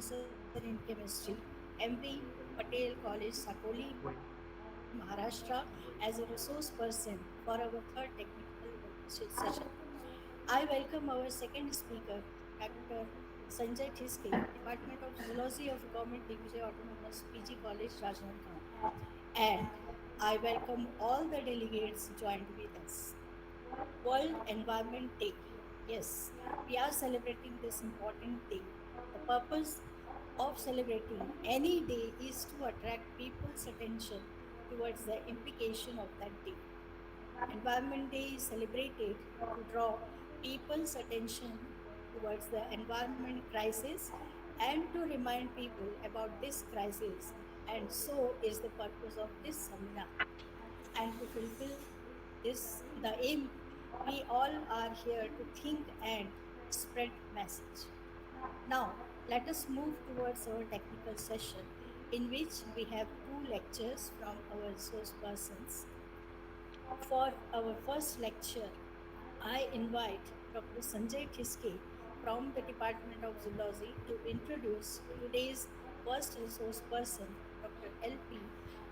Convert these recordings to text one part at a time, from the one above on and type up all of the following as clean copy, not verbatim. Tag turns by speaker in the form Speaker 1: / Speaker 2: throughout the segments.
Speaker 1: Professor in Chemistry, MV Patel College, Sakoli, Maharashtra, as a resource person for our third technical session. I welcome our second speaker, Dr. Sanjay Thiske, Department of Zoology of Government Digvijay Autonomous PG College, Rajanadgaon. And I welcome all the delegates joined with us. World Environment Day. Yes, we are celebrating this important day. The purpose of celebrating any day is to attract people's attention towards the implication of that day. Environment Day is celebrated to draw people's attention towards the environment crisis and to remind people about this crisis. And so is the purpose of this seminar. And to fulfill this, the aim, we all are here to think and spread message. Now, let us move towards our technical session, in which we have two lectures from our resource persons. For our first lecture, I invite Dr. Sanjay Thiske from the Department of Zoology to introduce today's first resource person, Dr. L.P.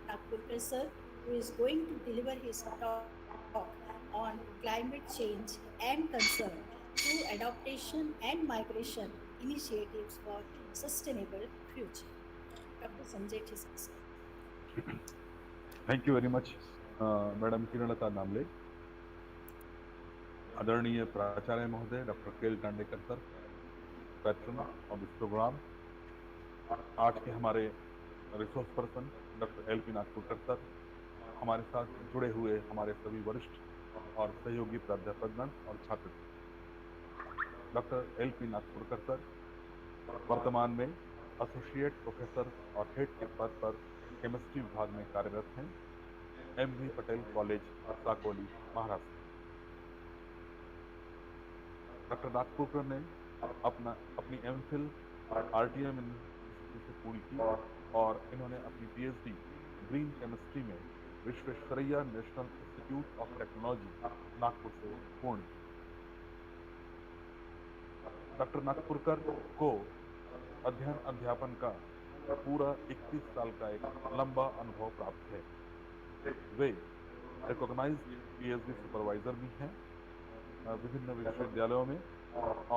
Speaker 1: Nagpurkar sir, who is going to deliver his talk on climate change and concern through adaptation and migration initiatives for sustainable future. Dr. Sanjay Thiske sir.
Speaker 2: Thank you very much madam Kiranlata Namle, आदरणीय प्राचार्य महोदय doctor K L Tandekar sir, patron of this programme, आज के हमारे resource person doctor L P Nagpurkar sir, हमारे साथ जुड़े हुए हमारे सभी वरिष्ठ और सहयोगी प्राध्यापकगण और छात्र। Doctor L P Nagpurkar sir वर्तमान में एसोसिएट प्रोफेसर और हेड के पद पर केमिस्ट्री विभाग में कार्यरत हैं, M V Patel college, Sakoli, Maharashtra. Doctor Nagpurkar ने अपनी एमफिल आरटीएम यूनिवर्सिटी से पूरी की और इन्होंने अपनी पीएचडी ग्रीन केमिस्ट्री में Visvesvaraya national institute of technology, Nagpur से पूर्ण की। डॉक्टर नागपुरकर को अध्ययन अध्यापन का पूरा 21 साल का एक लंबा अनुभव प्राप्त है। वे रिकॉग्नाइज्ड पीएचडी सुपरवाइजर भी हैं विभिन्न विश्वविद्यालयों में,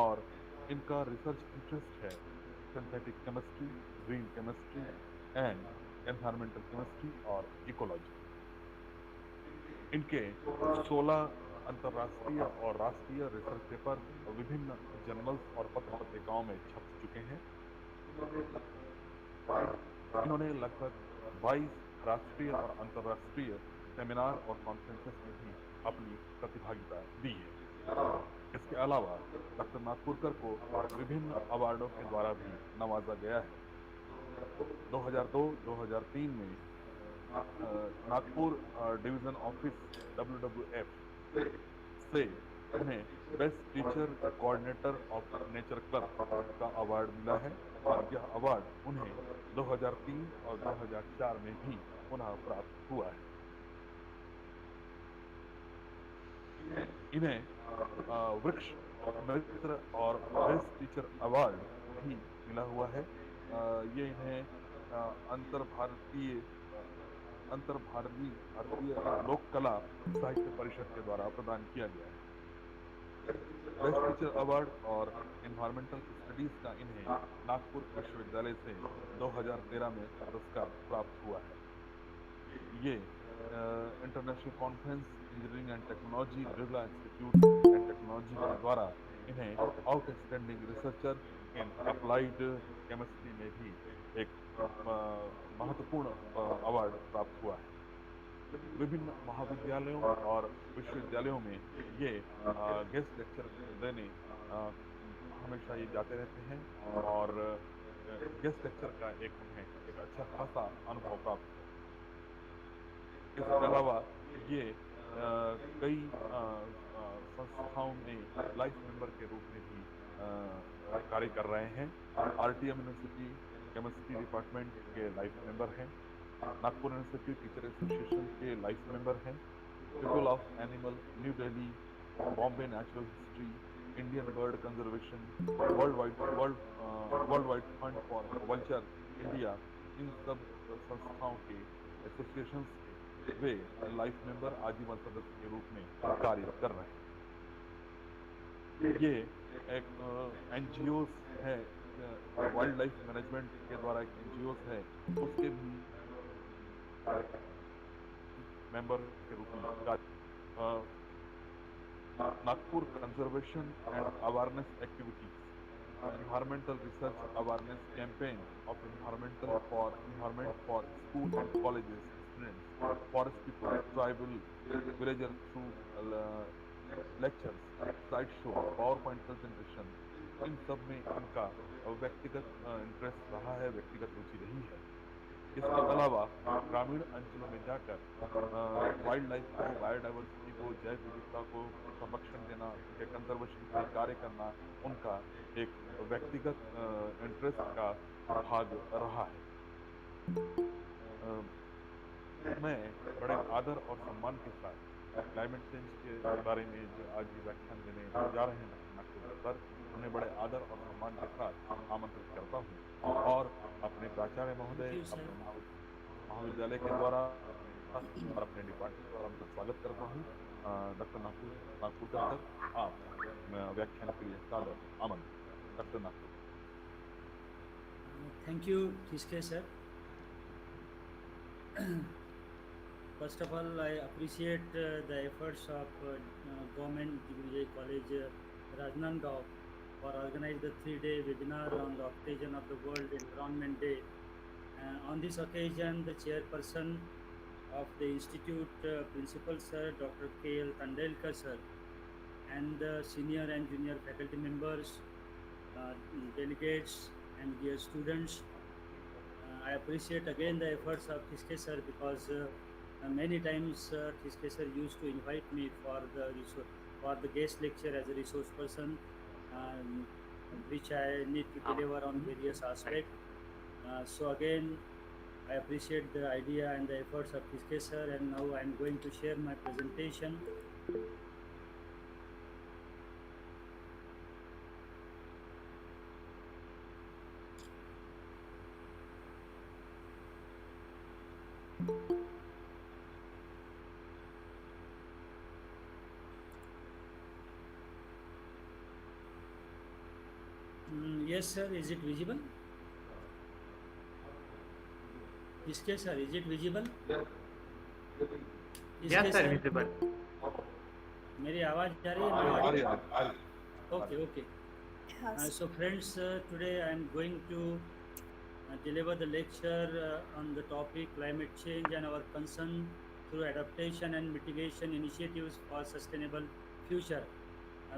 Speaker 2: और इनका रिसर्च इंटरेस्ट है synthetic chemistry, green chemistry and environmental chemistry और इकोलॉजी। इनके 16 अंतर्राष्ट्रीय और राष्ट्रीय रिसर्च पेपर विभिन्न जर्नल्स और पत्र पत्रिकाओं में छप चुके हैं। इन्होंने लगभग 22 राष्ट्रीय और अंतर्राष्ट्रीय सेमिनार और कॉन्फ्रेंसेस में भी अपनी प्रतिभागिता दी है। इसके अलावा डॉक्टर नागपुरकर को विभिन्न अवार्डों के द्वारा भी नवाजा गया है। 2002-2003 में नागपुर डिवीजन ऑफिस WWF से उन्हें best teacher coordinator of nature club का अवार्ड मिला है, और यह अवार्ड उन्हें 2003 और 2004 में भी पुनः प्राप्त हुआ है। इन्हें वृक्ष मित्र और बेस्ट टीचर अवार्ड भी मिला हुआ है। ये इन्हें भारतीय लोक कला साहित्य परिषद के द्वारा प्रदान किया गया है। बेस्ट टीचर अवार्ड और एनवायरमेंटल स्टडीज का इन्हें नागपुर विश्वविद्यालय से 2013 में पुरस्कार प्राप्त हुआ है। ये international conference engineering and technology, Birla institute and technology के द्वारा इन्हें outstanding researcher in applied chemistry में भी एक महत्वपूर्ण अवार्ड प्राप्त हुआ है। विभिन्न महाविद्यालयों और विश्वविद्यालयों में ये गेस्ट लेक्चर देने हमेशा ये जाते रहते हैं, और गेस्ट लेक्चर का उन्हें एक अच्छा खासा अनुभव प्राप्त है। इसके अलावा ये कई संस्थाओं में लाइफ मेंबर के रूप में भी कार्य कर रहे हैं। आरटीएम यूनिवर्सिटी केमिस्ट्री डिपार्टमेंट के लाइफ मेंबर हैं, नागपुर यूनिवर्सिटी टीचर एसोसिएशन के लाइफ मेंबर हैं, people of animal New Delhi, Bombay natural history, Indian Bird Conservation, world wide fund for vulture India, इन सब संस्थाओं के, एसोसिएशंस के वे लाइफ मेंबर आजीवन सदस्य के रूप में कार्य कर रहे हैं। ये एक एनजीओस है, वाइल्ड लाइफ मैनेजमेंट के द्वारा एक एनजीओस है, उसके भी मेंबर के रूप में कार्य। Nagpur conservation and awareness activities, environmental research awareness campaign of environment for school and colleges students, forest people, tribal villagers through lectures, slide show, PowerPoint presentation, इन सब में इनका व्यक्तिगत इंटरेस्ट रहा है, व्यक्तिगत रुचि रही है। इसके अलावा ग्रामीण अंचलों में जाकर वाइल्ड लाइफ को, बायोडाइवर्सिटी को, जैव विविधता को संरक्षण देना, उनके कंजर्वेशन के लिए कार्य करना उनका एक व्यक्तिगत इंटरेस्ट का भाग रहा है। मैं बड़े आदर और सम्मान के साथ क्लाइमेट चेंज के बारे में जो आज ये व्याख्यान देने जा रहे हैं डॉक्टर नागपुर सर, उन्हें बड़े आदर और सम्मान के साथ आमंत्रित करता हूँ और अपने प्राचार्य
Speaker 1: Thank
Speaker 2: महोदय,
Speaker 1: you, sir.
Speaker 2: अपने महाविद्यालय के द्वारा और अपने डिपार्टमेंट द्वारा उनका स्वागत करता हूँ। डॉक्टर नागपुरकर सर, आप व्याख्यान के लिए सादर आमंत्रित। Doctor Nagpurkar.
Speaker 3: Thank you, TSK sir. First of all, I appreciate the efforts of Government Digvijay College, Rajanadgaon, for organizing the 3-day webinar on the occasion of the World Environment Day. On this occasion, the chairperson of the institute, Principal Sir Dr. K.L. Tandelkar sir, and the senior and junior faculty members, delegates, and dear students. I appreciate again the efforts of TSK sir, because many times TSK sir used to invite me for the guest lecture as a resource person, which I need to deliver on various aspects. So again, I appreciate the idea and the efforts of TSK sir, and now I am going to share my presentation. Yes sir, is it visible? TSK sir, is it visible?
Speaker 4: Yes sir, visible.
Speaker 3: मेरी आवाज जा रही है?
Speaker 2: आ रही है।
Speaker 3: Okay, okay.
Speaker 1: Yes.
Speaker 3: So friends, today I am going to deliver the lecture on the topic climate change and our concern through adaptation and mitigation initiatives for sustainable future,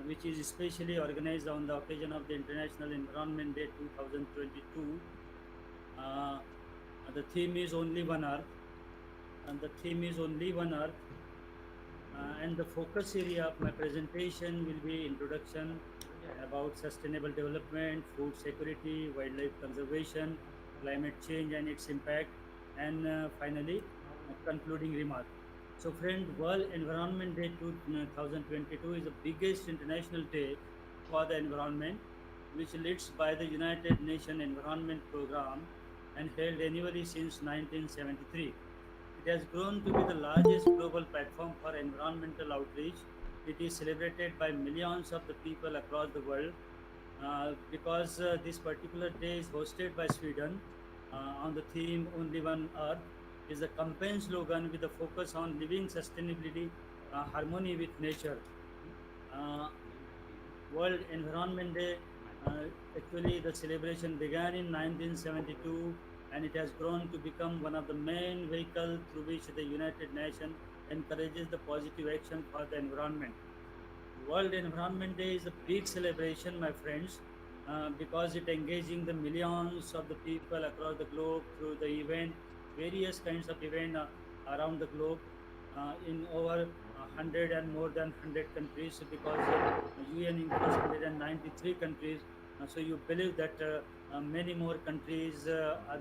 Speaker 3: which is especially organized on the occasion of the International Environment Day 2022. The theme is Only One Earth, and and the focus area of my presentation will be introduction about sustainable development, food security, wildlife conservation, climate change and its impact, and finally concluding remark. So friend, World Environment Day 2022 is the biggest international day for the environment, which leads by the United Nations Environment Program and held annually since 1973. It has grown to be the largest global platform for environmental outreach. It is celebrated by millions of the people across the world, because this particular day is hosted by Sweden on the theme Only One Earth. Is a campaign slogan with a focus on living sustainability, harmony with nature. Uh, World Environment Day, actually the celebration began in 1972, and it has grown to become one of the main vehicles through which the United Nations encourages the positive action for the environment. World Environment Day is a big celebration, my friends, because it engaging the millions of the people across the globe through the event, various kinds of event around the globe, in over 100 and more than 100 countries, because UN includes 193 countries. So you believe that many more countries are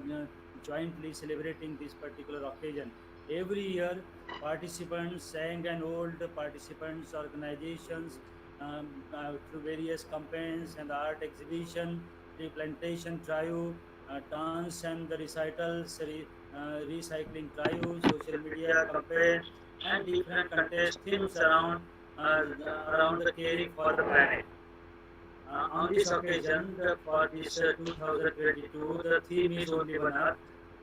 Speaker 3: jointly celebrating this particular occasion. Every year, participants, young and old participants, organizations, through various campaigns and art exhibition, tree plantation drive, dance and the recitals, recycling drive, social media campaign, and different contest themes around the caring for the planet. On this occasion, for this 2022, the theme is Only One Earth,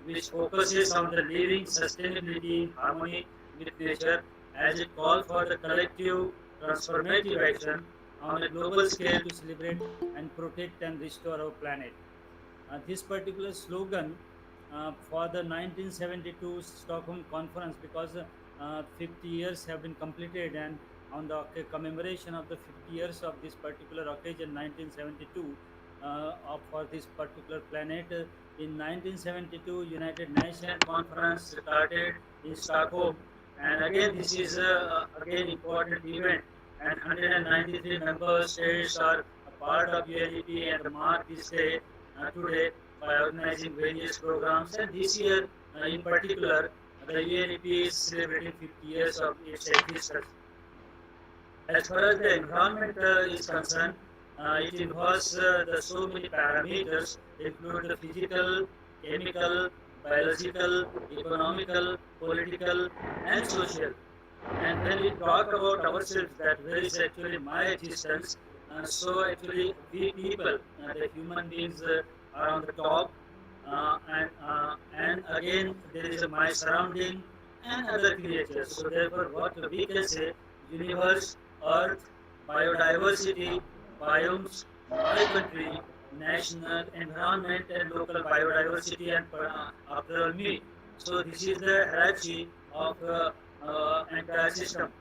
Speaker 3: which focuses on the living sustainability in harmony with nature as it calls for the collective transformative action on a global scale to celebrate and protect and restore our planet. This particular slogan for the 1972 Stockholm Conference, because 50 years have been completed, and on the commemoration of the 50 years of this particular occasion, 1972, for this particular planet, in 1972, United Nations Conference started in Stockholm, and again this is again important event, and 193 member states are a part of UNEP and mark this day today by organizing various programs. And this year, in particular, the UNEP is celebrating 50 years of its existence. As far as the environment is concerned, it involves the so many parameters, include the physical, chemical, biological, economical, political, and social. And when we talk about ourselves, that where is actually my existence, so actually we people, the human beings, are on the top, and again there is my surrounding and other creatures. So therefore, what we can say, universe, earth, biodiversity, biomes, my country, national environment, and local biodiversity, and after all me. So this is the hierarchy of entire system.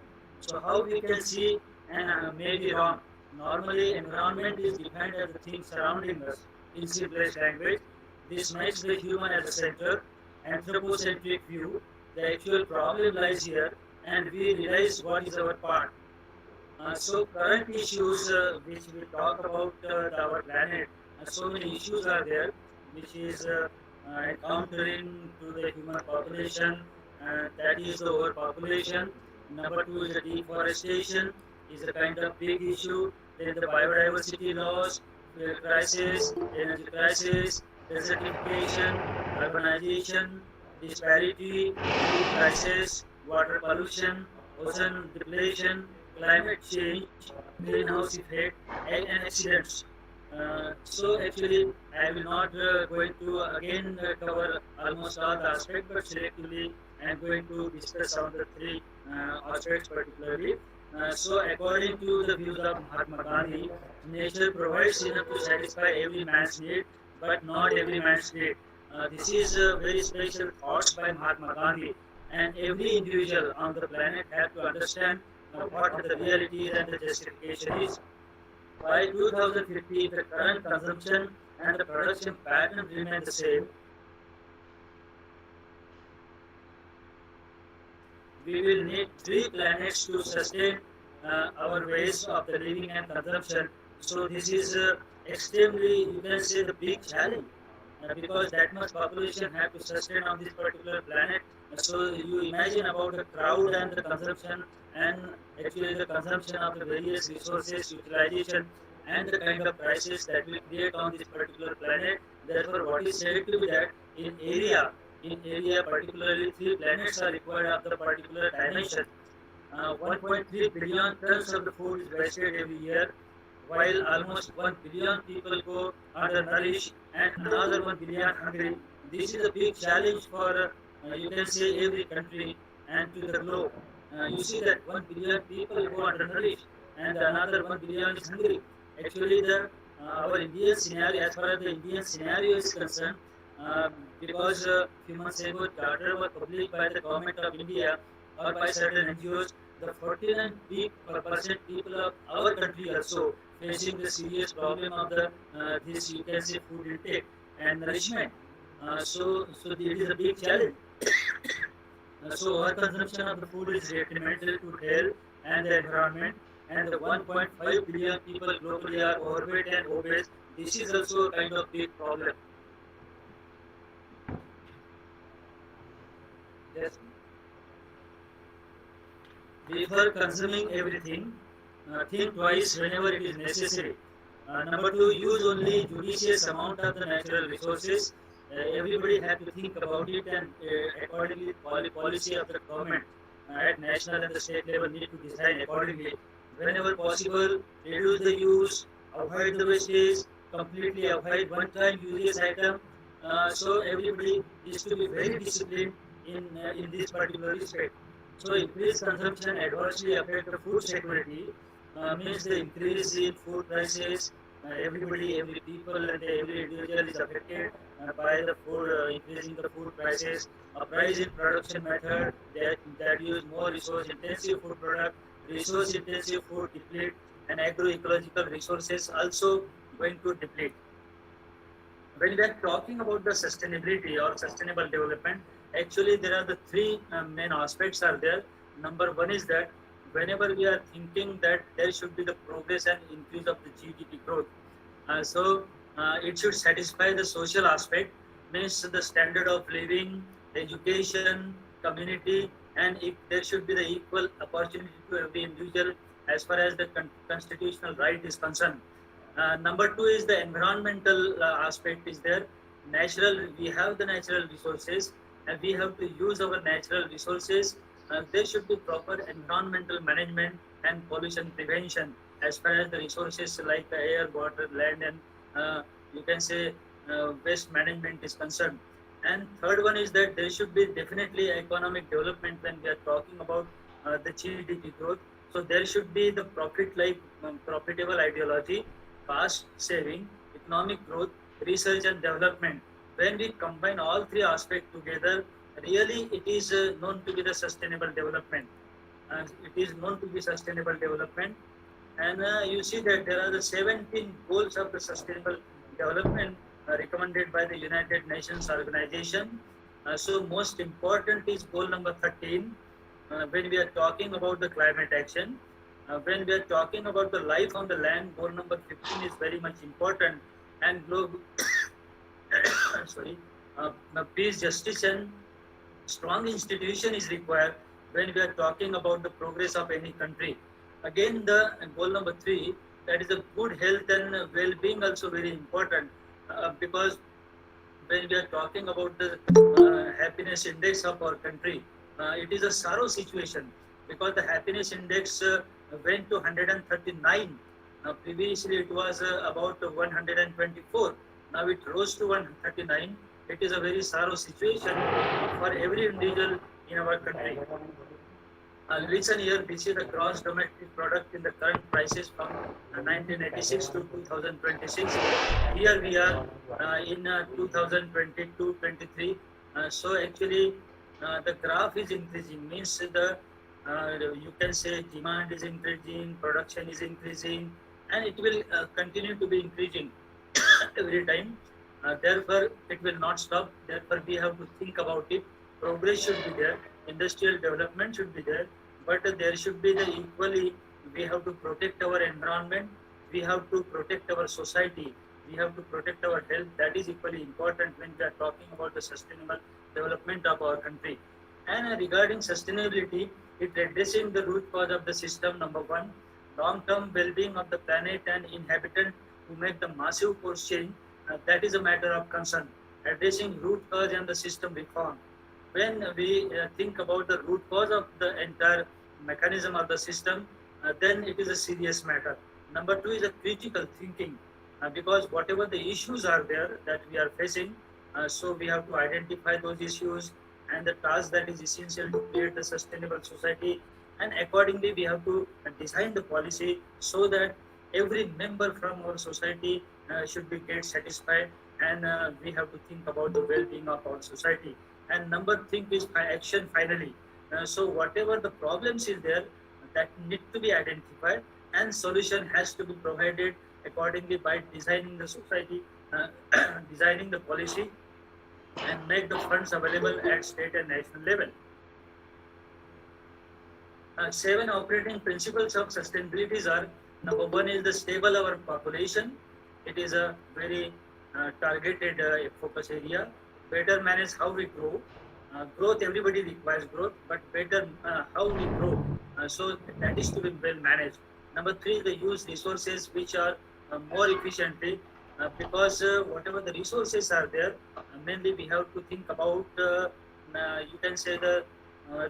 Speaker 3: So how we can see, and may be wrong. Normally, environment is defined as the things surrounding us in simplest language. This makes the human as a center, anthropocentric view. The actual problem lies here, and we realize what is our part. So current issues which we talk about our planet, so many issues are there, which is encountering to the human population. That is the overpopulation. Number two is the deforestation, is a kind of big issue. Then the biodiversity loss, crisis, energy crisis, desertification, urbanization, disparity, food crisis, water pollution, ocean depletion, climate change, greenhouse effect, and accidents. So actually, I will not going to again cover almost all the aspects, but selectively I am going to discuss on the three aspects particularly. So according to the views of Mahatma Gandhi, nature provides enough to satisfy every man's need, but not every man's need. This is a very special thoughts by Mahatma Gandhi, and every individual on the planet have to understand what the reality and the justification is. By 2050, if the current consumption and the production pattern remain the same, we will need three planets to sustain our ways of the living and consumption. So this is extremely, you can say, the big challenge, because that much population have to sustain on this particular planet. So you imagine about the crowd and the consumption, and actually the consumption of the various resources utilization, and the kind of crisis that will create on this particular planet. Therefore, what is said to be that in area particularly three planets are required of the particular dimension. 1.3 billion tons of the food is wasted every year, while almost 1 billion people go undernourished and another 1 billion hungry. This is a big challenge for, you can say, every country and to the globe. You see that 1 billion people go undernourished and another 1 billion is hungry. Actually, our Indian scenario, as far as the Indian scenario is concerned, because Human Saviour Charter was published by the government of India or by certain NGOs, the 49% people of our country also facing the serious problem of the this, you can say, food intake and nourishment. So it is a big challenge. So our consumption of the food is detrimental to health and the environment, and the 1.5 billion people globally are overweight and obese. This is also a kind of big problem. Yes. Before consuming everything, think twice whenever it is necessary. Number two, use only judicious amount of the natural resources. Everybody have to think about it, and accordingly, policy of the government at national and the state level need to design accordingly. Whenever possible, reduce the use, avoid the wastage, completely avoid one-time uses item. So everybody is to be very disciplined in this particular respect. So increased consumption adversely affect the food security, means the increase in food prices. Everybody, every people and every individual is affected by the food, increasing the food prices. A price in production method that use more resource intensive food product, resource intensive food deplete, and agroecological resources also going to deplete. When we are talking about the sustainability or sustainable development, actually there are the three main aspects are there. Number one is that whenever we are thinking that there should be the progress and increase of the GDP growth, it should satisfy the social aspect, means the standard of living, education, community, and if there should be the equal opportunity to every individual as far as the constitutional right is concerned. Number two is the environmental aspect is there. Natural, we have the natural resources and we have to use our natural resources. There should be proper environmental management and pollution prevention as far as the resources like the air, water, land, and you can say waste management is concerned. And third one is that there should be definitely economic development when we are talking about the GDP growth. So there should be the profit like profitable ideology, cost saving, economic growth, research and development. When we combine all three aspects together, really it is known to be the sustainable development. It is known to be sustainable development. And you see that there are the 17 goals of the sustainable development recommended by the United Nations Organization. So most important is goal number 13 when we are talking about the climate action. When we are talking about the life on the land, goal number 15 is very much important. And global, sorry, peace, justice, and strong institution is required when we are talking about the progress of any country. Again, the goal number 3, that is the good health and well-being, also very important because when we are talking about the happiness index of our country, it is a sorrow situation because the happiness index went to 139. Previously, it was about 124. Now it rose to 139. It is a very sorrow situation for every individual in our country. Listen here, this is the gross domestic product in the current prices from 1986 to 2026. Here we are in 2022-23. So actually, the graph is increasing. Means the you can say demand is increasing, production is increasing, and it will continue to be increasing every time. Therefore, it will not stop. Therefore, we have to think about it. Progress should be there, industrial development should be there, but there should be the equally. We have to protect our environment. We have to protect our society. We have to protect our health. That is equally important when we are talking about the sustainable development of our country. And regarding sustainability, it addressing the root cause of the system. Number one, long-term well-being of the planet and inhabitant to make the massive course change. That is a matter of concern. Addressing root cause and the system reform. When we think about the root cause of the entire mechanism of the system, then it is a serious matter. Number two is a critical thinking, because whatever the issues are there that we are facing, so we have to identify those issues and the task that is essential to create a sustainable society, and accordingly we have to design the policy so that every member from our society should be get satisfied, and we have to think about the well-being of our society. And number thing is action finally. So whatever the problems is there that need to be identified, and solution has to be provided accordingly by designing the society, designing the policy, and make the funds available at state and national level. 7 operating principles of sustainability are: number one is the stable our population. It is a very targeted focus area. Better manage how we grow. Growth, everybody requires growth, but better how we grow. So that is to be well managed. Number three, they use resources which are more efficiently, because whatever the resources are there, mainly we have to think about, you can say, the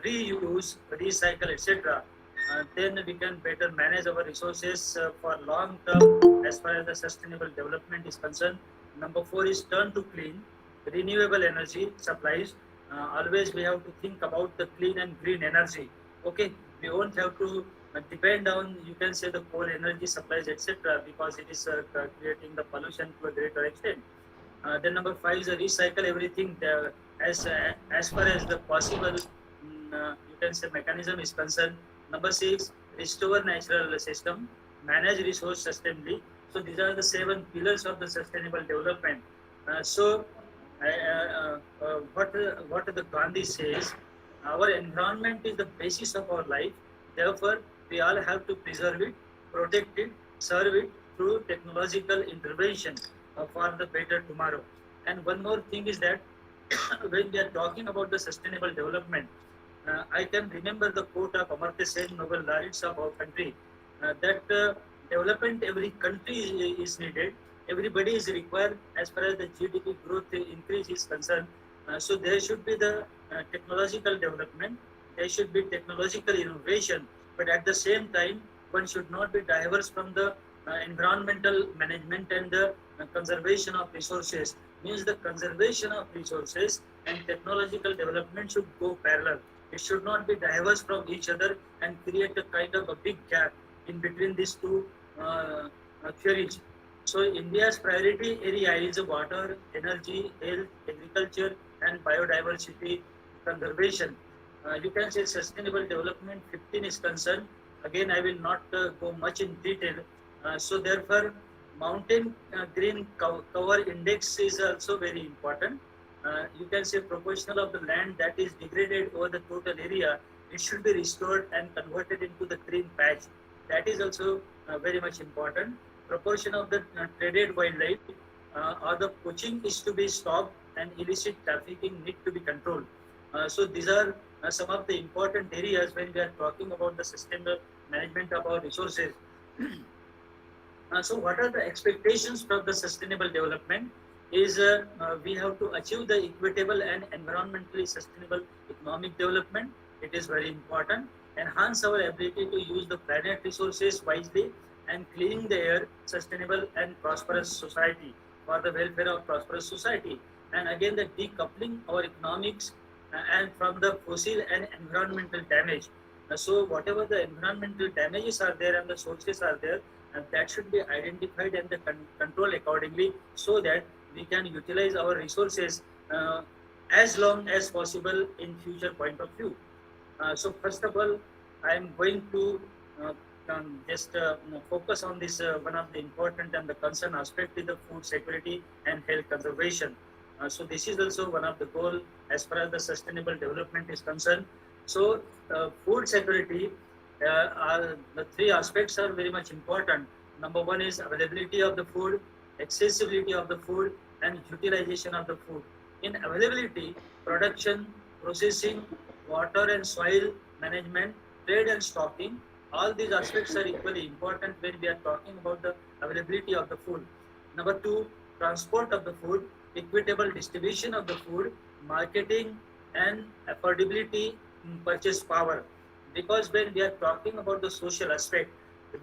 Speaker 3: reuse, recycle, etc. Then we can better manage our resources for long term as far as the sustainable development is concerned. Number four is turn to clean, renewable energy supplies. Always we have to think about the clean and green energy. Okay, we won't have to depend on, you can say, the coal energy supplies, etc., because it is creating the pollution to a greater extent. Then number five is recycle everything there, as far as the possible, you can say, mechanism is concerned. Number six, restore natural system, manage resource sustainably. So these are the seven pillars of the sustainable development. So what the Gandhi says, our environment is the basis of our life. Therefore, we all have to preserve it, protect it, serve it through technological intervention for the better tomorrow. And one more thing is that when we are talking about the sustainable development, I can remember the quote of Amartya Sen, Nobel laureates of our country, that development every country is needed. Everybody is required as far as the GDP growth increase is concerned. So there should be the technological development. There should be technological innovation, but at the same time, one should not be diverse from the environmental management and the conservation of resources. Means the conservation of resources and technological development should go parallel. It should not be diverse from each other and create a kind of a big gap in between these two theories. So India's priority area is water, energy, health, agriculture, and biodiversity conservation. You can say sustainable development 15 is concerned. Again, I will not go much in detail. So therefore, mountain green cover index is also very important. You can say proportional of the land that is degraded over the total area, it should be restored and converted into the green patch. That is also very much important. Proportion of the traded wildlife or the poaching is to be stopped and illicit trafficking need to be controlled. So these are some of the important areas when we are talking about the sustainable management of our resources. So what are the expectations from the sustainable development? Is we have to achieve the equitable and environmentally sustainable economic development. It is very important. Enhance our ability to use the planet resources wisely and cleaning the air, sustainable and prosperous society for the welfare of prosperous society. And again, the decoupling our economics and from the fossil and environmental damage. So whatever the environmental damages are there and the sources are there, and that should be identified and the control accordingly, so that we can utilize our resources as long as possible in future point of view. So first of all, I am going to uh, just focus on this one of the important and the concern aspect is the food security and health conservation. So this is also one of the goal as far as the sustainable development is concerned. So food security, the three aspects are very much important. Number one is availability of the food, accessibility of the food, and utilization of the food. In availability, production, processing, water and soil management, trade and stocking, all these aspects are equally important when we are talking about the availability of the food. Number two, transport of the food, equitable distribution of the food, marketing, and affordability in purchase power. Because when we are talking about the social aspect,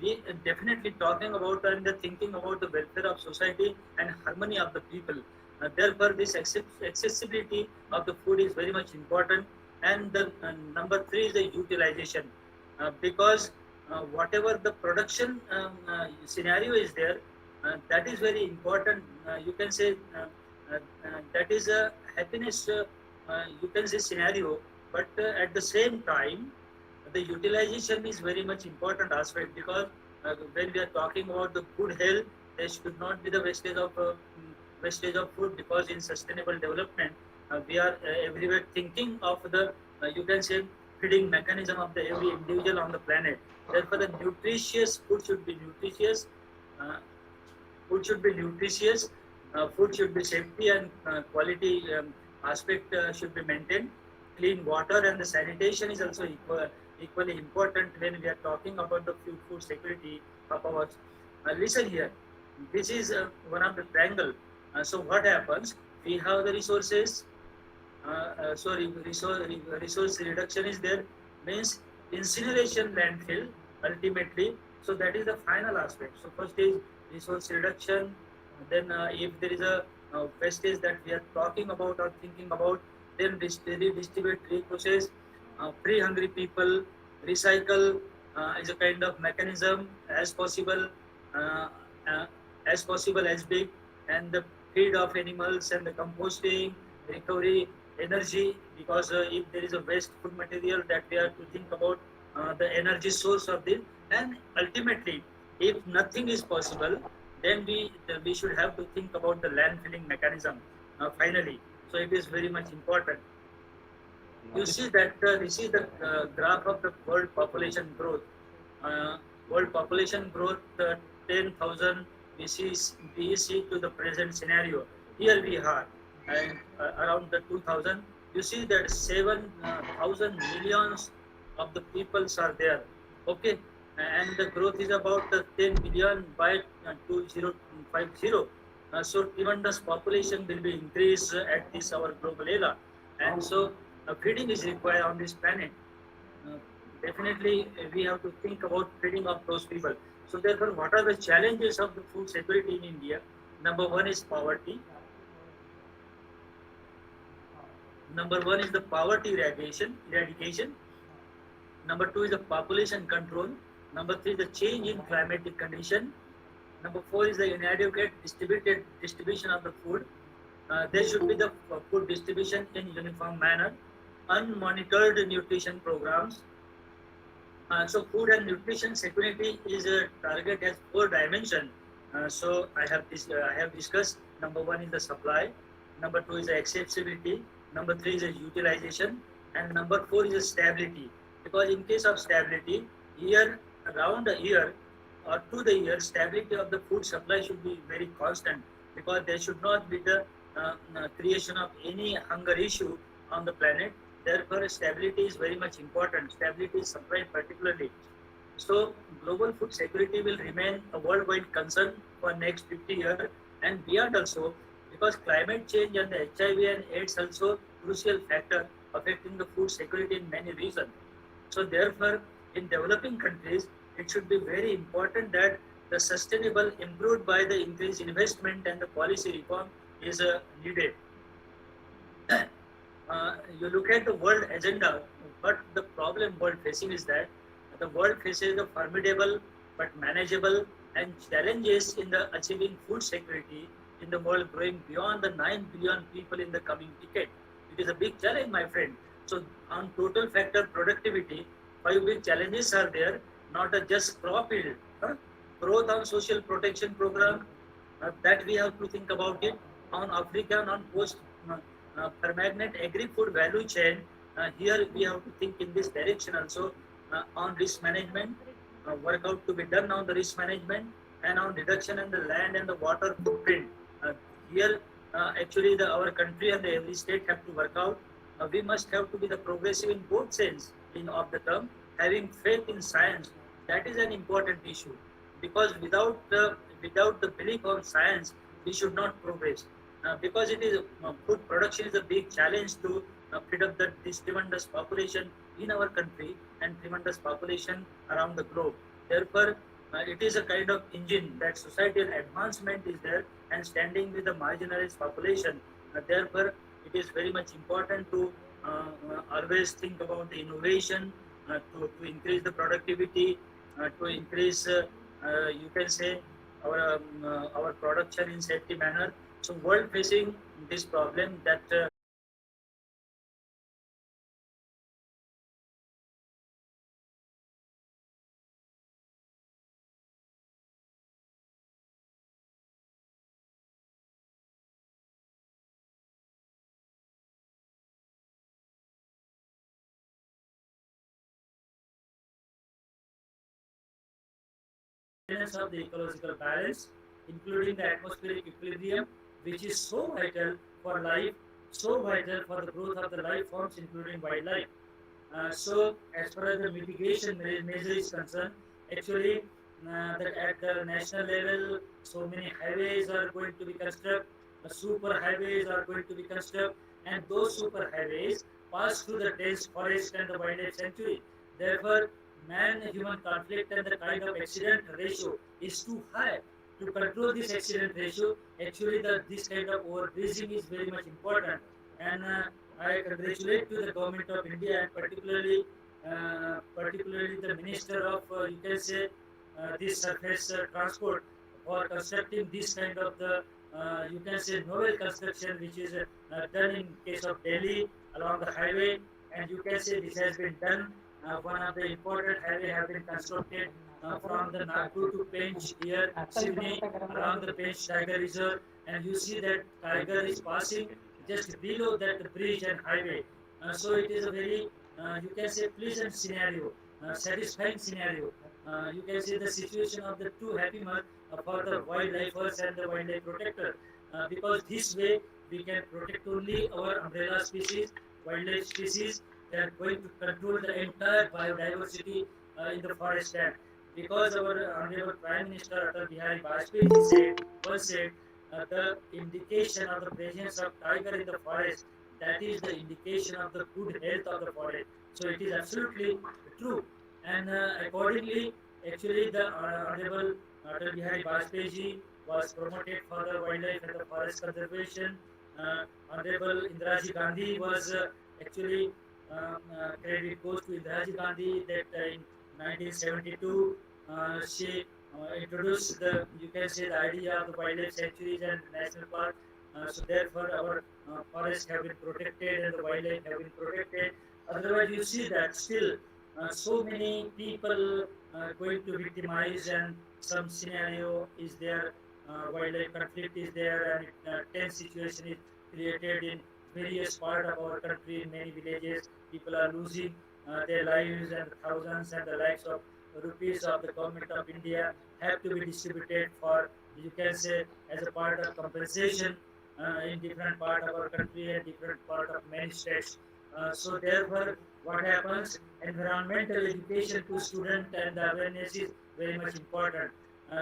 Speaker 3: we are definitely talking about and thinking about the welfare of society and harmony of the people. Therefore, this accessibility of the food is very much important. And the number three is the utilization, because whatever the production scenario is there, that is very important. You can say that is a happiness, you can say, scenario, but at the same time, the utilization is very much important aspect, because when we are talking about the good health, there should not be the wastage of food, because in sustainable development, we are everywhere thinking of the, you can say, feeding mechanism of the every individual on the planet. Therefore, the nutritious food should be nutritious. Uh, Food should be nutritious. Food should be safety and quality aspect should be maintained. Clean water and the sanitation is also equal, equally important when we are talking about the food security of ours. Listen here, this is one of the triangle. So what happens? We have the resources, resource reduction is there, means incineration landfill ultimately. So that is the final aspect. So first is resource reduction, then if there is a wastage that we are talking about or thinking about, then redistribute, reprocess, free hungry people, recycle is a kind of mechanism uh, uh, as possible as big, and the feed of animals and the composting, recovery, energy, because if there is a waste food material, that we have to think about the energy source of this. And ultimately, if nothing is possible, then we should have to think about the landfilling mechanism finally. So it is very much important. You see that this is the graph of the world population growth. Uh, World population growth 10,000 BC to the present scenario. Here we are, and around the 2000, you see that 7,000 millions of the peoples are there. Okay, and the growth is about 10 billion by 2050. So tremendous population will be increased at this our global era, and so feeding is required on this planet. Uh, Definitely, we have to think about feeding of those people. So therefore, what are the challenges of the food security in India? Number one is poverty. Number one is the poverty eradication. Number two is the population control. Number three is the change in climatic condition. Number four is the inadequate distributed distribution of the food. There should be the food distribution in uniform manner. Unmonitored nutrition programs. So food and nutrition security is a target has four dimensions. So I have discussed. Number one is the supply. Number two is the accessibility. Number three is the utilization, and number four is the stability. Because in case of stability, year around a year or to the year, stability of the food supply should be very constant, because there should not be the creation of any hunger issue on the planet. Therefore, stability is very much important. Stability is supply particularly. So, global food security will remain a worldwide concern for next 50 years and beyond also, because climate change and the HIV and AIDS also crucial factor affecting the food security in many regions. So therefore, in developing countries, it should be very important that the sustainable improved by the increased investment and the policy reform is needed. You look at the world agenda, but the problem world facing is that the world faces a formidable but manageable and challenges in the achieving food security in the world growing beyond the 9 billion people in the coming decade. It is a big challenge, my friend. So on total factor productivity, five big challenges are there, not a just crop yield. Growth on social protection program, that we have to think about it. On African, on post permanent agri-food value chain, here we have to think in this direction also. On risk management, work out to be done on the risk management, and on reduction in the land and the water footprint. Uh, Here, actually, our country and every state have to work out. We must have to be the progressive in both sense in of the term, having faith in science. That is an important issue, because without the belief on science, we should not progress. Because it is food production is a big challenge to feed up this tremendous population in our country and tremendous population around the globe. Therefore, it is a kind of engine that societal advancement is there and standing with the marginalized population. Therefore, it is very much important to always think about the innovation, to increase the productivity, to increase, you can say, our production in safety manner. So world facing this problem that of the ecological balance, including the atmospheric equilibrium, which is so vital for life, so vital for the growth of the life forms, including wildlife. So, as far as the mitigation measure is concerned, actually, at the national level, so many highways are going to be constructed, super highways are going to be constructed, and those super highways pass through the dense forest and the wildlife sanctuary. Therefore, man-human conflict and the kind of accident ratio is too high. To control this accident ratio, actually, this kind of overgrazing is very much important, and I congratulate to the government of India and particularly the minister of you can say this surface transport for constructing this kind of the you can say novel construction which is done in case of Delhi along the highway, and you can say this has been done. One of the important highway have been constructed from the Nagpur to Pench here, Sydney, along the Pench Tiger Reserve, and you see that tiger is passing just below that bridge and highway. So it is a very, you can say, pleasant scenario, satisfying scenario. You can see the situation of the two happy months for the wildlifers and the wildlife protector, because this way we can protect only our umbrella species, wildlife species. They are going to control the entire biodiversity in the forest land. Because our Honorable Prime Minister Atal Bihari Vajpayee once said, the indication of the presence of tiger in the forest, that is the indication of the good health of the forest. So it is absolutely true, and accordingly, actually the Honorable Atal Bihari Vajpayee ji was promoted for the wildlife and the forest conservation. Honorable Indira Gandhi was actually credit goes to Indira Gandhi that in 1972 she introduced the you can say the idea of the wildlife sanctuaries and national park. So therefore our forests have been protected and the wildlife have been protected. Otherwise you see that still so many people going to victimize, and some scenario is there, wildlife conflict is there, and tense situation is created in various part of our country. In many villages people are losing their lives, and thousands and the lakhs of rupees of the government of India have to be distributed for you can say as a part of compensation in different part of our country and different part of many states. So therefore, what happens? Environmental education to student and the awareness is very much important.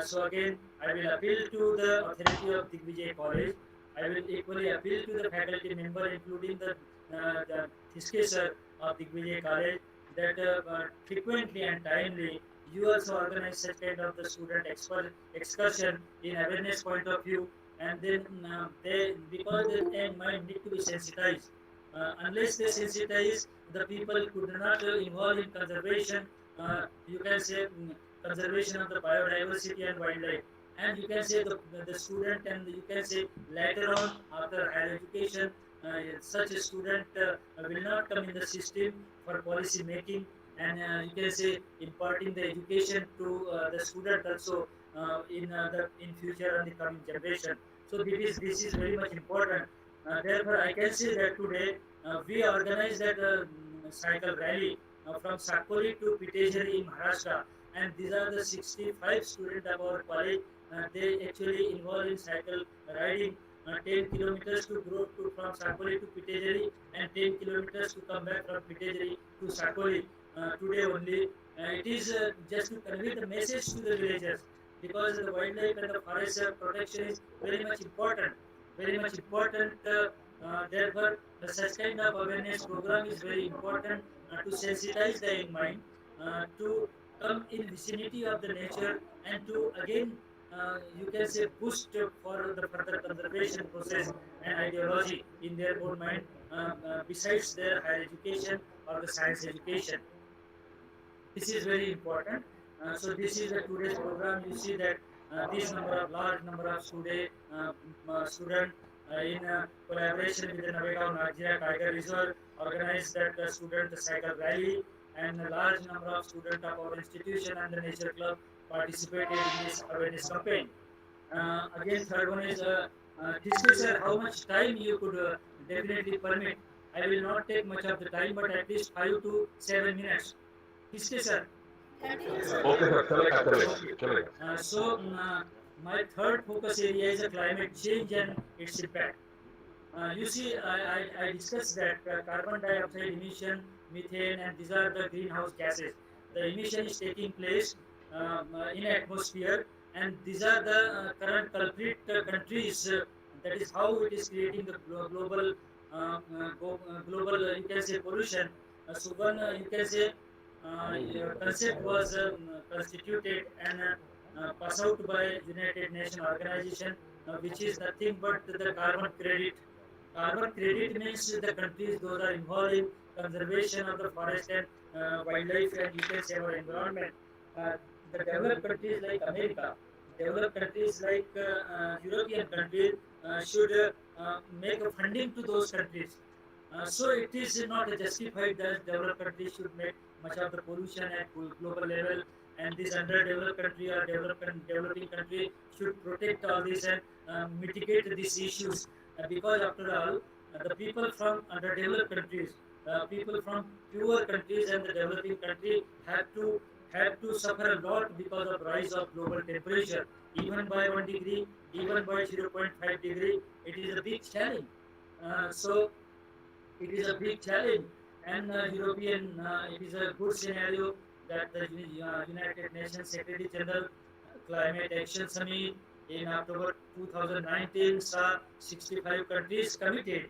Speaker 3: So again, I will appeal to the authority of Digvijay College. I will equally appeal to the faculty member, including the history sir of Digvijay College, that frequently and timely you also organize such kind of the student excursion in awareness point of view, and then they because they might need to be sensitized. Unless they sensitize, the people could not involve in conservation. You can say conservation of the biodiversity and wildlife, and you can say the student, and you can say later on after higher education, such a student will not come in the system for policy making, and you can say imparting the education to the student also in future and the coming generation. So this is very much important. Therefore, I can say that today we organize that cycle rally from Sakoli to Pitejari in Maharashtra, and these are the 65 students of our college. They actually involve in cycle riding 10 kilometers to grow to from Sakoli to Pitejari, and 10 kilometers to come back from Pitejari to Sakoli today only. It is just to convey the message to the villagers, because the wildlife and the forest protection is very much important. Very much important. Therefore, such kind of awareness program is very important to sensitize the young mind to come in vicinity of the nature, and to again you can say boost for the further conservation process and ideology in their own mind, besides their higher education or the science education. This is very important. So this is a today's program. You see that this large number of student in collaboration with the Navegaon Nagja Tiger Reserve organized that student cycle rally, and a large number of students of our institution and the nature club participated in this awareness campaign. Again, third one is discuss how much time you could definitely permit. I will not take much of the time, but at least 5 to 7 minutes. History, sir.
Speaker 1: Continue, sir.
Speaker 2: Okay sir चलेगा चलेगा चलेगा
Speaker 3: So, my third focus area is climate change and its impact. You see, I discussed that carbon dioxide emission, methane, and these are the greenhouse gases. The emission is taking place in atmosphere, and these are the current culprit countries. That is how it is creating the global, you can say, pollution. So one, you can say, concept was constituted and passed out by United Nations organization, which is nothing but the carbon credit. Carbon credit means the countries those are involved in conservation of the forest and wildlife, and you can say our environment. Uh, the developed countries like America, developed countries like European countries should make a funding to those countries. So it is not justified that developed countries should make much of the pollution at global level, and this underdeveloped country or developing country should protect all this and mitigate these issues. Because after all, the people from underdeveloped countries, people from poor countries and the developing country have to suffer a lot because of rise of global temperature, even by 1 degree, even by 0.5 degree. It is a big challenge. So it is a big challenge, and it is a good scenario that the United Nations Secretary General Climate Action Summit in October 2019 saw 65 countries committed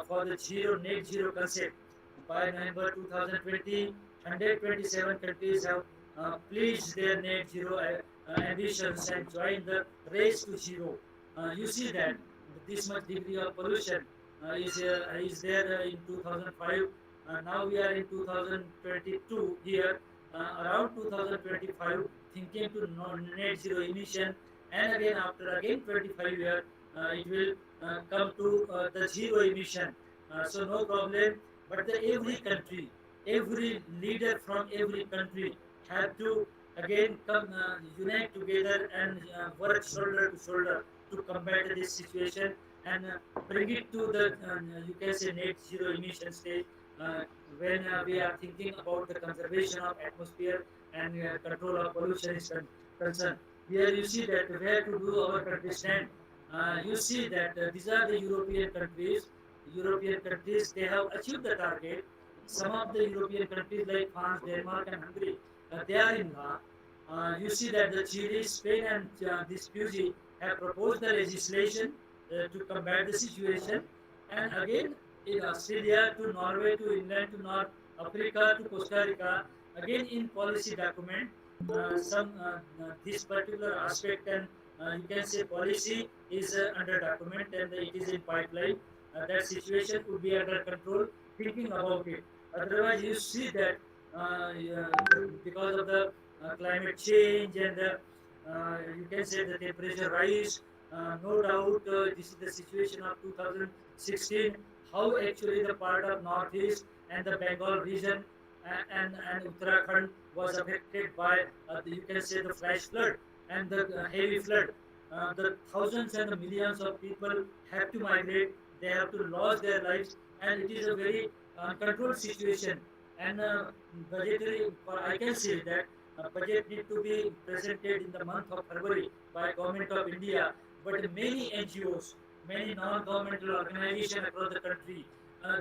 Speaker 3: for the net zero concept. By November 2020, 127 countries have pledged their net zero ambitions and joined the race to zero. You see that this much degree of pollution is there in 2005. Now we are in 2022 here, around 2025, thinking to net zero emission, and again after again 25 years, it will come to the zero emission. So no problem. But every country, every leader from every country have to again come unite together and work shoulder to shoulder to combat this situation and bring it to the you can say net zero emission stage uh, when we are thinking about the conservation of atmosphere and control of pollution is concerned. Here you see that where to do our country stand. You see that these are the European countries. European countries, they have achieved the target. Some of the European countries like France, Denmark, and Hungary, they are in law. You see that the Chile, Spain, and this Fiji have proposed the legislation to combat the situation. And again, in Australia to Norway to England to North Africa to Costa Rica, again in policy document, some this particular aspect and you can say policy is under document and it is in pipeline. That situation would be under control. Thinking about it. Otherwise, you see that because of the climate change and you can say the temperature rise. No doubt, this is the situation of 2016. How actually the part of Northeast and the Bengal region and Uttarakhand was affected by you can say the flash flood and the heavy flood. The thousands and the millions of people have to migrate. They have to lose their lives, and it is a very uncontrolled situation. And budgetary, I can say that budget need to be presented in the month of February by Government of India. But many NGOs, many non-governmental organizations across the country,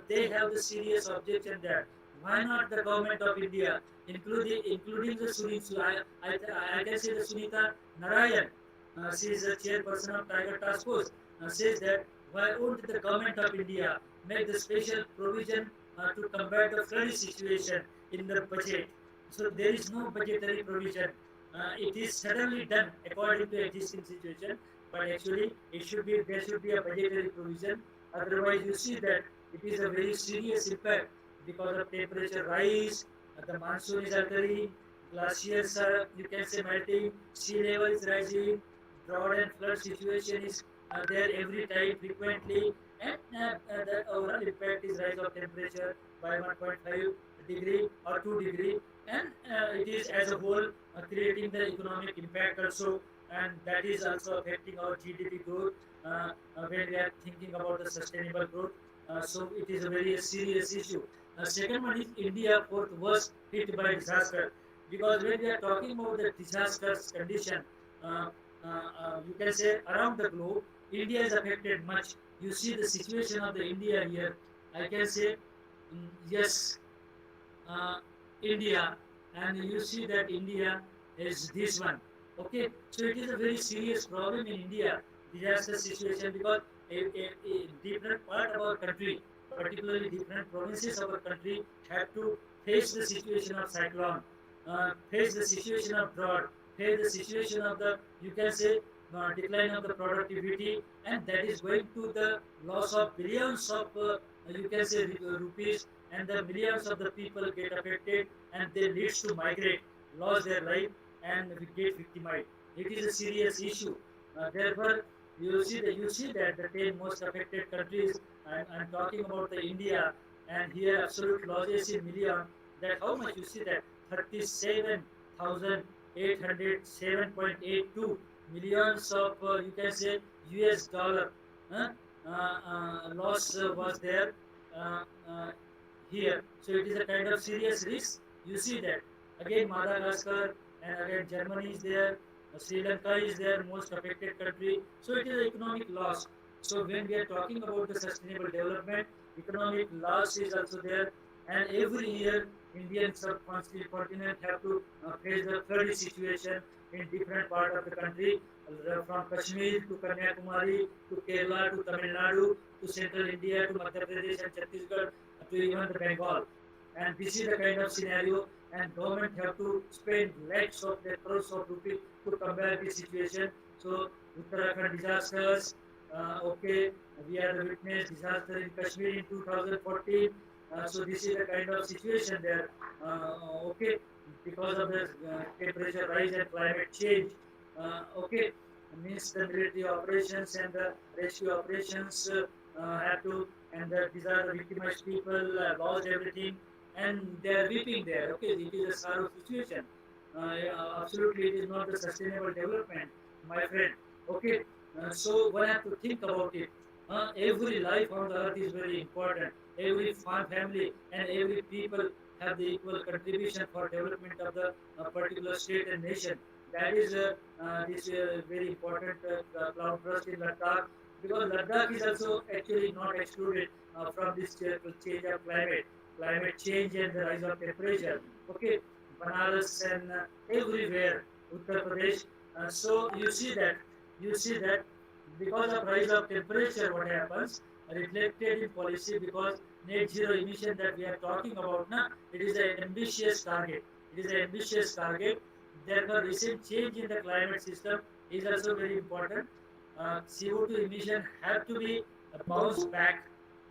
Speaker 3: they have the serious objection that why not the Government of India, including the I can say the Sunita Narayan, she is the chairperson of Tiger Task Force, says that why won't the Government of India make the special provision to combat the flood situation in the budget? So there is no budgetary provision. It is suddenly done according to existing situation, but actually it should be there should be a budgetary provision. Otherwise, you see that it is a very serious impact because of temperature rise, the monsoon is altering, glaciers are you can say melting, sea level is rising, drought and flood situation is there every time frequently, and the overall impact is rise of temperature by 1.5 degree or 2 degree, and it is as a whole creating the economic impact also, and that is also affecting our GDP growth when we are thinking about the sustainable growth. So it is a very serious issue. Second one is India fourth worst hit by disaster, because when we are talking about the disasters condition, you can say around the globe, India is affected much you see the situation of the India here. I can say, yes, uh, India, and you see that India is this one. Okay, so it is a very serious problem in India, disaster situation, because a different part of our country, particularly different provinces of our country, have to face the situation of cyclone, face the situation of drought, face the situation of the, you can say, decline of the productivity, and that is going to the loss of billions of, you can say, rupees, and the millions of the people get affected, and they leads to migrate, lose their life, and we get victimized. It is a serious issue. Therefore, you see that the 10 most affected countries. I'm talking about the India, and here absolute losses in million. That how much you see that 37,807.82 millions of, you can say, US dollar, huh? Loss was there, uh, uh, here. So it is a kind of serious risk. You see that again Madagascar, and again Germany is there, Sri Lanka is there, most affected country. So it is an economic loss. So when we are talking about the sustainable development, economic loss is also there, and every year Indian subcontinent have to face the flood situation in different part of the country, from Kashmir to Kanyakumari to Kerala to Tamil Nadu to central India to Madhya Pradesh and Chhattisgarh to even the Bengal. And this is the kind of scenario, and government have to spend lakhs of their crores of rupees to combat this situation. So Uttarakhand disasters, okay, we are the witness disaster in Kashmir in 2014. So this is the kind of situation there. Okay, because of the temperature rise and climate change. Okay, means the military operations and the rescue operations have to, and these are the victimized people, lost everything, and they are weeping there. Okay, it is a sorrow situation. Absolutely, it is not the sustainable development, my friend. Okay, so one have to think about it. Every life on the earth is very important. Every family and every people have the equal contribution for development of the particular state and nation. That is this very important cloud burst in Ladakh, because Ladakh is also actually not excluded from this change of climate change and the rise of temperature. Okay, Banaras and everywhere, Uttar Pradesh. So you see that because of rise of temperature, what happens reflected in policy, because net zero emission that we are talking about now, it is an ambitious target. It is an ambitious target. Therefore, recent change in the climate system is also very important. CO2 emission have to be bounced back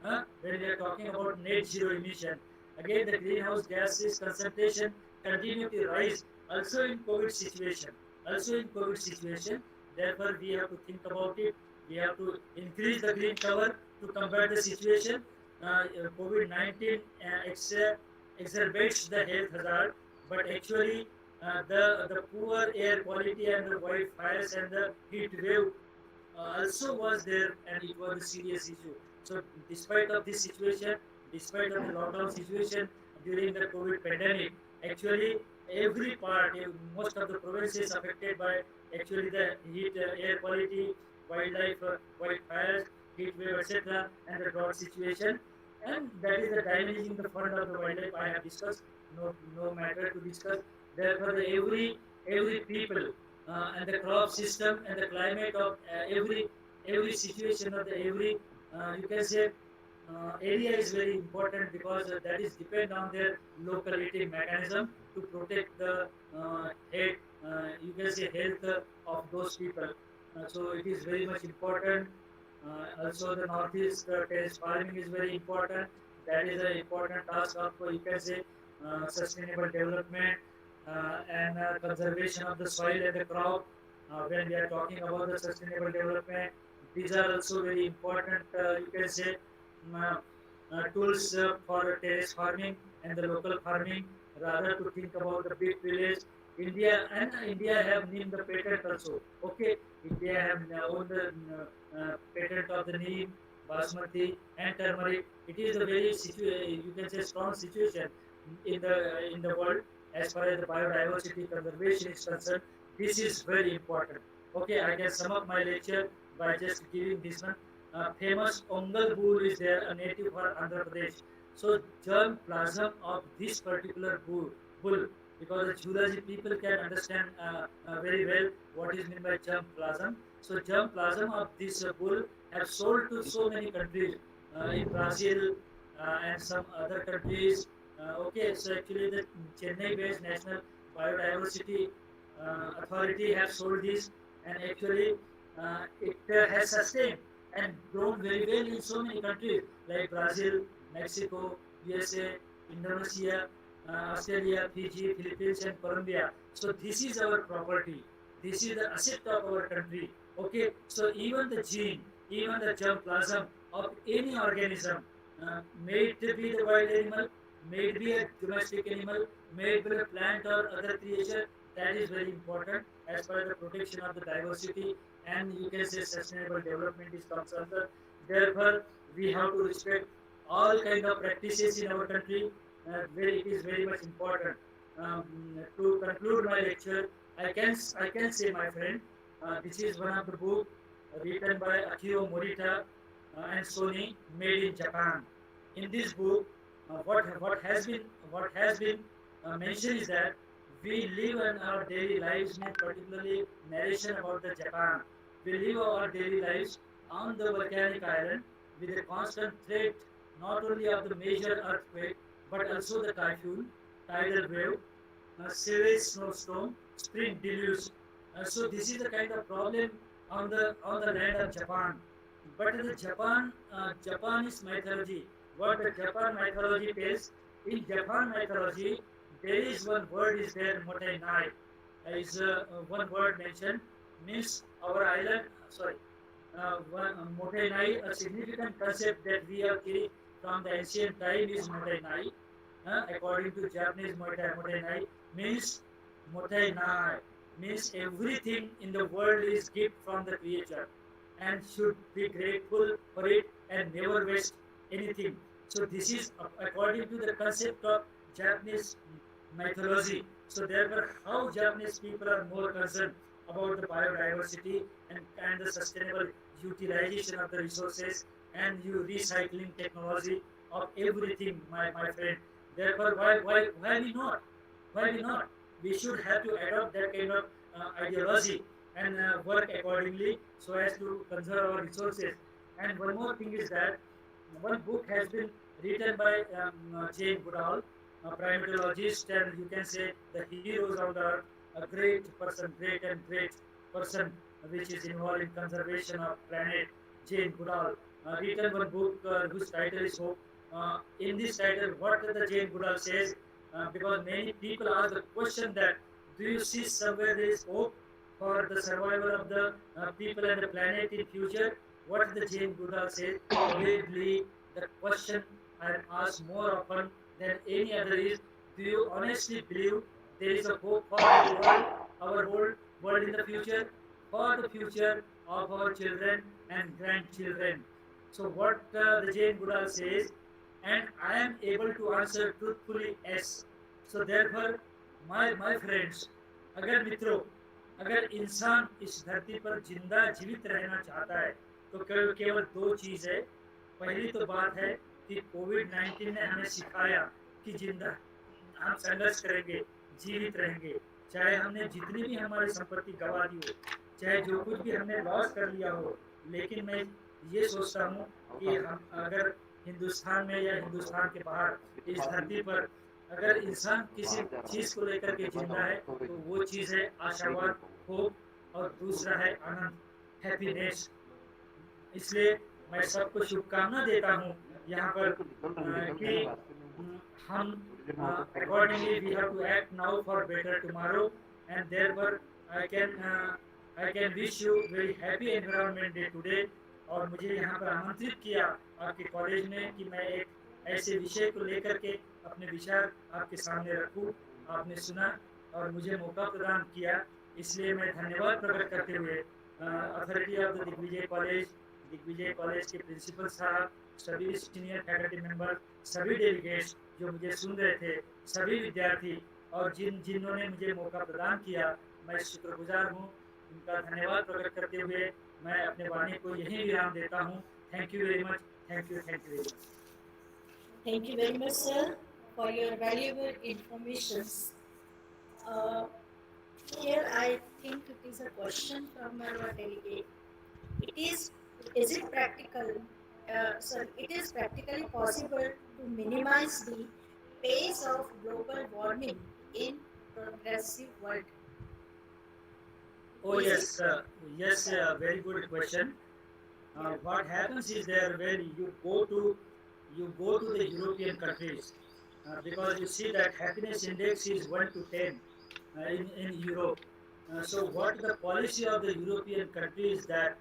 Speaker 3: when we are talking about net zero emission. Again, the greenhouse gases concentration continue to rise also in COVID situation. Also in COVID situation. Therefore, we have to think about it. We have to increase the green cover to combat the situation. COVID-19 exacerbates the health hazard, but actually the poor air quality and the wildfires and the heat wave also was there, and it was a serious issue. So despite of this situation, despite of the lockdown situation during the COVID pandemic, actually every part, most of the provinces affected by actually the heat, air quality, wildfires, heat wave, etc., and the drought situation, and that is the damaging the fund of the wildlife. I have discussed. No matter to discuss. Therefore, every people and the crop system and the climate of every situation of the every, you can say, area is very important, because that is depend on their local eating mechanism to protect the health, you can say, health of those people. So it is very much important. Also, the northeast terrace farming is very important. That is an important task of, you can say, sustainable development and conservation of the soil and the crop. When we are talking about the sustainable development, these are also very important, you can say, uh, tools for terrace farming and the local farming, rather to think about the big village. India have named the patent also. Okay, India have owned the patent of the neem, basmati, and turmeric. It is a very you can say, strong situation in the world as far as the biodiversity conservation is concerned. This is very important. Okay, I can sum up my lecture by just giving this one. famous Ongal bull is there, a native for Andhra Pradesh. So germ plasm of this particular bull, because the zoology people can understand very well what is meant by germ plasm. So germ plasm of this bull have sold to so many countries in Brazil and some other countries. Okay, so actually the Chennai-based National Biodiversity Authority have sold this, and actually it has sustained and grown very well in so many countries like Brazil, Mexico, USA, Indonesia, Australia, Fiji, Philippines, and Colombia. So this is our property. This is the asset of our country. Okay, so even the gene, even the germplasm of any organism, may it be the wild animal, may it be a domestic animal, may it be a plant or other creature, that is very important as per the protection of the diversity and you can say sustainable development is concerned. Therefore, we have to respect all kind of practices in our country. It is very much important. To conclude my lecture, I can say, my friend, this is one of the book written by Akio Morita and Sony, made in Japan. In this book, what has been mentioned is that we live in our daily lives, particularly narration about the Japan. We live our daily lives on the volcanic island with a constant threat not only of the major earthquake but also the typhoon, tidal wave, severe snowstorm, spring deluge. So this is the kind of problem on the land of Japan. But the Japanese mythology, what the Japan mythology tells, in Japan mythology, there is one word is there, Motai Nai. Is one word mentioned, means our island, sorry, Motai Nai, a significant concept that we have carried from the ancient time is Motai Nai. According to Japanese Motai Nai means Motai Nai means everything in the world is gift from the Creator and should be grateful for it and never waste anything. So this is according to the concept of Japanese mythology. So therefore, how Japanese people are more concerned about the biodiversity and the sustainable utilization of the resources and you recycling technology of everything, my friend. Therefore, why we not? Why we not? We should have to adopt that kind of ideology and work accordingly so as to conserve our resources. And one more thing is that one book has been written by Jane Goodall, a primatologist, and you can say the heroes of the earth, a great and great person, which is involved in conservation of planet, Jane Goodall, written one book whose title is Hope. In this title, what the Jane Goodall says, because many people ask the question that, do you see somewhere there is hope for the survival of the people and the planet in future? What the Jane Goodall says, probably the question I am asked more often than any other is, do you honestly believe there is a hope for the world, our world in the future, for the future of our children and grandchildren? So what the Jane Goodall says, and I am able to answer truthfully yes. So therefore, my friends, अगर मित्रों, अगर इंसान इस धरती पर जिंदा जीवित रहना चाहता है तो केवल दो चीज़ है। पहली तो बात है कि कोविड-19 ने हमें सिखाया कि जिंदा हम संघर्ष करेंगे, जीवित रहेंगे, चाहे हमने जितनी भी हमारी संपत्ति गंवा दी हो, चाहे जो कुछ भी हमने लॉस कर लिया हो, लेकिन मैं ये सोचता हूँ कि हम अगर हिंदुस्तान में या हिंदुस्तान के बाहर इस धरती पर अगर इंसान किसी चीज़ को लेकर के जिंदा है तो वो चीज़ है आशावाद, होप, और दूसरा है आनंद, हैप्पीनेस। इसलिए मैं सबको शुभकामना देता हूँ यहाँ पर कि हम accordingly we have to act now for better tomorrow, and therefore I can wish you very happy environment day today। और मुझे यहाँ पर आमंत्रित किया आपके कॉलेज में कि मैं एक ऐसे विषय को लेकर के अपने विचार आपके सामने रखूं। आपने सुना और मुझे मौका प्रदान किया, इसलिए मैं धन्यवाद प्रकट करते हुए authority of the Digvijay college के प्रिंसिपल साहब, सभी सीनियर फैकल्टी मेंबर, सभी डेलीगेट्स जो मुझे सुन रहे थे, सभी विद्यार्थी और जिन्होंने मुझे मौका प्रदान किया, मैं शुक्रगुजार हूँ। उनका धन्यवाद प्रकट करते हुए मैं अपने वाणी को यहीं विराम देता हूँ। Thank you very much. Thank you. Thank you very much.
Speaker 1: Thank you very much, sir, for your valuable informations. Uh, Here, I think it is a question from our delegate. It is it practical? Sorry, it is practically possible to minimize the pace of global warming in progressive world.
Speaker 3: Oh
Speaker 1: Is it?
Speaker 3: yes, yes, very good question. What happens is there when you go to the European countries, because you see that happiness index is 1 to 10 in Europe. So what the policy of the European countries that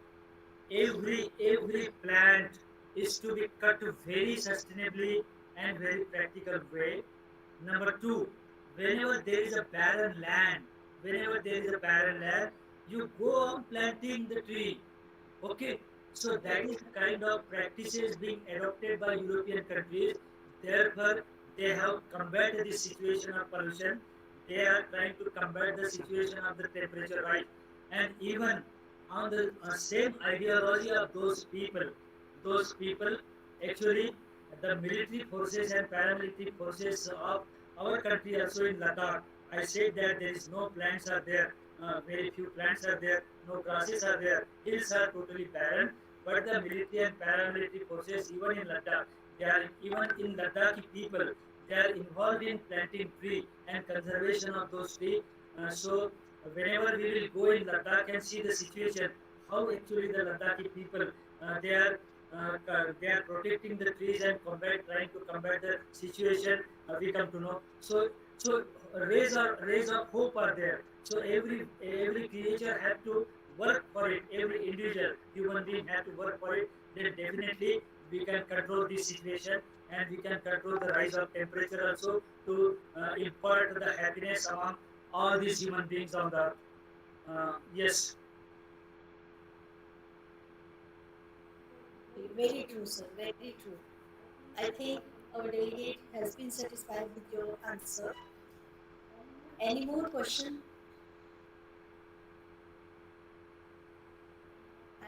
Speaker 3: every plant is to be cut very sustainably and very practical way. Number two, whenever there is a barren land, whenever there is a barren land, you go on planting the tree. Okay, so that is the kind of practices being adopted by European countries. Therefore, they have combated the situation of pollution. They are trying to combat the situation of the temperature rise, and even on the same ideology of those people actually the military forces and paramilitary forces of our country also in Ladakh. I said that there is no plants are there, very few plants are there, no grasses are there, hills are totally barren. But the military and paramilitary forces, even in Ladakh, they are even in Ladakhi people, they are involved in planting tree and conservation of those trees. So whenever we will go in Ladakh and see the situation, how actually the Ladakhi people they are protecting the trees and trying to combat the situation. We come to know. So rays of hope are there. So every creature have to work for it. Every individual human being have to work for it. Then definitely we can control this situation, and we can control the rise of temperature also to impart the happiness among all these human beings on the earth. Yes.
Speaker 1: Very true, sir. Very true. I think our delegate has been satisfied with your answer. Any more question?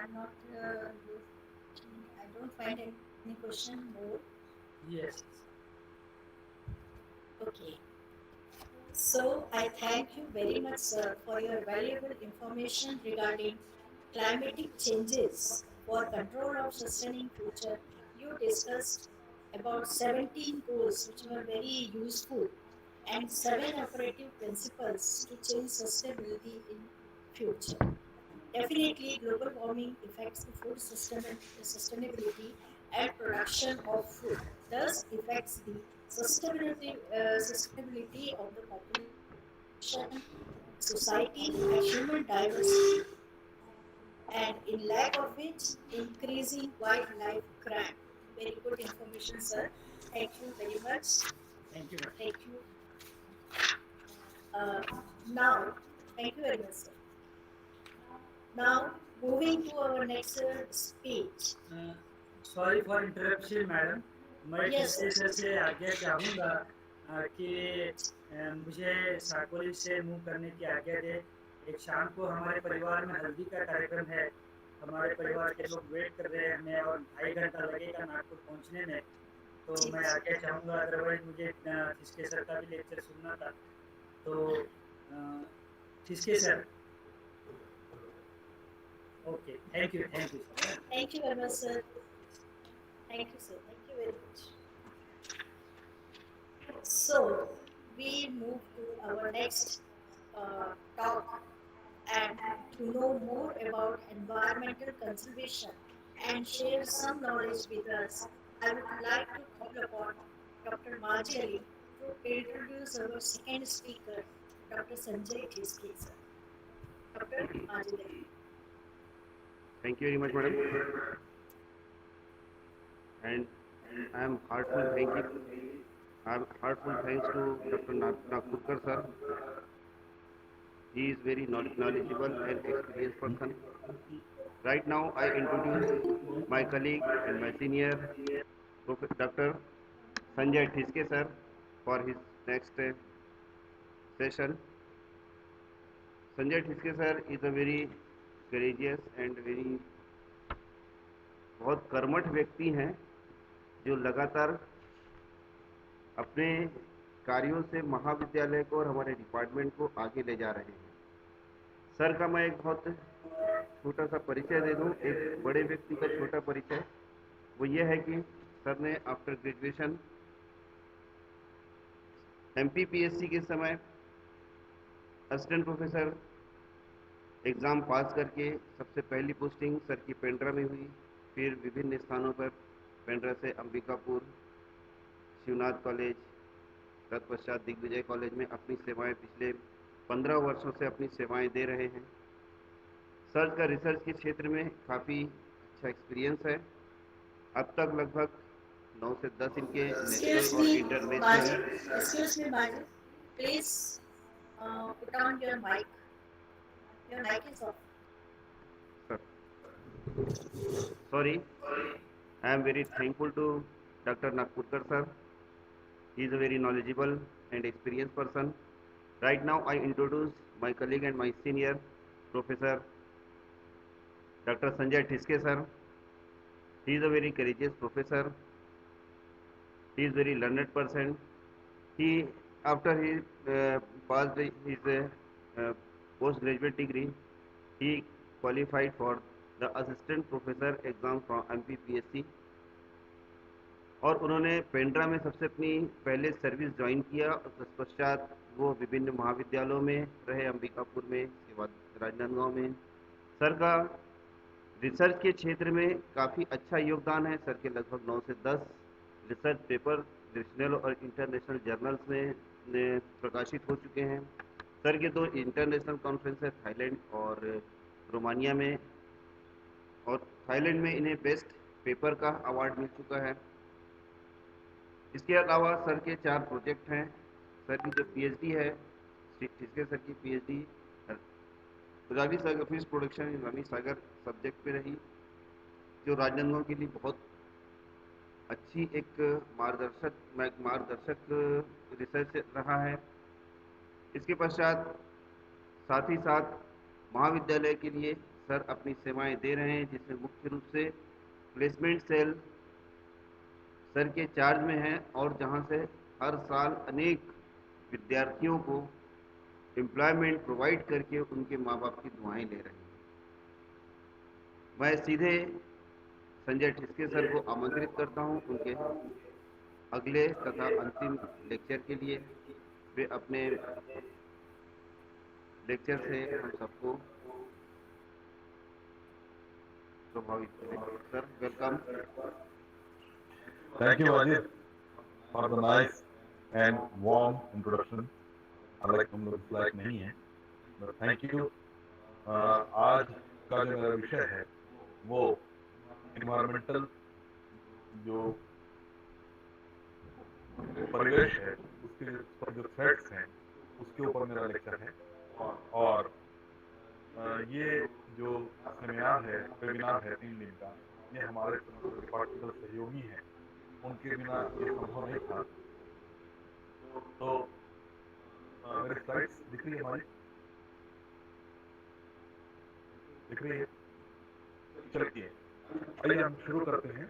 Speaker 1: I'm not. I don't find any question more.
Speaker 3: Yes.
Speaker 1: Okay. So I thank you very much, sir, for your valuable information regarding climatic changes for control of sustaining future. You discussed about 17 goals which were very useful and 7 operative principles to change sustainability in future. Definitely, global warming affects the food sustainability and production of food. Thus, affects the sustainability of the population, society, and human diversity. And in lack of which, increasing wildlife crime. Very good information, sir. Thank you very much.
Speaker 3: Thank you.
Speaker 1: Thank you. Uh, Now, thank you very much, sir. Now, moving to our next speech.
Speaker 3: Sorry for interruption madam. मैं
Speaker 1: Yes,
Speaker 3: ठिसके sir
Speaker 1: sir.
Speaker 3: से आज्ञा चाहूँगा कि मुझे साकोली से move करने की आज्ञा दे. एक शाम को हमारे परिवार में हल्दी का कार्यक्रम है. हमारे परिवार के लोग वेट कर रहे हैं हमें, और 2.5 घंटा लगेगा नागपुर पहुँचने में. तो मैं आज्ञा चाहूँगा, अदरवाइज मुझे ठिसके सर का भी लेक्चर सुनना था. तो Thiske sir. Okay, thank you. Thank you sir.
Speaker 1: Thank you very much, sir. Thank you, sir. Thank you very much. So, we move to our next talk and to know more about environmental conservation and share some knowledge with us. I would like to call upon Dr. Maji Ali to introduce our second speaker, Dr. Sanjay Thiske, sir. Dr. Maji Ali.
Speaker 4: Thank you very much, madam. And I am heartful thanks to Dr. Nagpurkar sir. He is very knowledgeable and experienced person. Right now, I introduce my colleague and my senior, Dr. Sanjay Thiske sir, for his next session. Sanjay Thiske sir is a very courageous and very बहुत कर्मठ व्यक्ति हैं जो लगातार अपने कार्यों से महाविद्यालय को और हमारे डिपार्टमेंट को आगे ले जा रहे हैं। सर का मैं एक बहुत छोटा सा परिचय दे दूं, एक बड़े व्यक्ति का छोटा परिचय। वो ये है कि सर ने आफ्टर ग्रेजुएशन एमपीपीएससी के समय असिस्टेंट प्रोफेसर एग्ज़ाम पास करके सबसे पहली पोस्टिंग सर की पेंड्रा में हुई। फिर विभिन्न स्थानों पर पेंड्रा से अंबिकापुर, शिवनाथ कॉलेज, तत्पश्चात दिग्विजय कॉलेज में अपनी सेवाएं पिछले 15 वर्षों से अपनी सेवाएं दे रहे हैं। सर का रिसर्च के क्षेत्र में काफ़ी अच्छा एक्सपीरियंस है। अब तक लगभग 9 से 10 इनके नेशनल
Speaker 1: Excuse
Speaker 4: और
Speaker 1: me,
Speaker 4: international.
Speaker 1: Bajit. Excuse me, Bajit. Please put on your mic. Your mic is off.
Speaker 4: Sir, sorry, I am very thankful to doctor Nagpurkar sir. He is a very knowledgeable and experienced person. Right now, I introduce my colleague and my senior, Professor Dr. Sanjay Thiske sir. He is a very courageous professor. He is very learned person. He, after he passed his postgraduate degree, he qualified for the assistant professor exam from MPPSC. और उन्होंने पेंड्रा में सबसे अपनी पहले service join किया और तत्पश्चात वो विभिन्न महाविद्यालयों में रहे, अंबिकापुर में, इसके बाद राजनांदगांव में। सर का रिसर्च के क्षेत्र में काफ़ी अच्छा योगदान है। सर के लगभग 9 से 10 रिसर्च पेपर नेशनल और इंटरनेशनल जर्नल्स में प्रकाशित हो चुके हैं। सर के 2 इंटरनेशनल कॉन्फ्रेंस है, थाईलैंड और रोमानिया में, और थाईलैंड में इन्हें बेस्ट पेपर का अवार्ड मिल चुका है। इसके अलावा सर के 4 प्रोजेक्ट हैं। सर की जो पीएचडी है, इसके सर की PhD Rani Sagar fish production in Rani Sagar subject पे रही, जो राजनांदगांव के लिए बहुत अच्छी एक मार्गदर्शक रिसर्च रहा है। इसके पश्चात साथ ही साथ महाविद्यालय के लिए सर अपनी सेवाएं दे रहे हैं, जिसमें मुख्य रूप से प्लेसमेंट सेल सर के चार्ज में है, और जहां से हर साल अनेक विद्यार्थियों को एम्प्लॉयमेंट प्रोवाइड करके उनके माँ बाप की दुआएं ले रहे हैं। मैं सीधे संजय ठिस्के सर को आमंत्रित करता हूं उनके अगले तथा अंतिम लेक्चर के लिए। वे अपने लेक्चर से हम सबको प्रभावित करेंगे। Sir, welcome.
Speaker 2: Thank you, Ajit, for the nice and warm introduction. हालांकि हम लोग लायक नहीं है, but thank you. आज का जो मेरा विषय है वो इन्वायरमेंटल जो परिवेश है उसके पर जो थ्रेट्स हैं उसके ऊपर मेरा लेक्चर है। और ये जो सेमिनार है, वेबिनार है 3 दिन का, ये हमारे डिपार्टमेंटल सहयोगी हैं, उनके बिना ये संभव नहीं था। तो मेरी स्लाइड्स दिख रही है, हमारी दिख रही है? चलिए आइए हम शुरू करते हैं।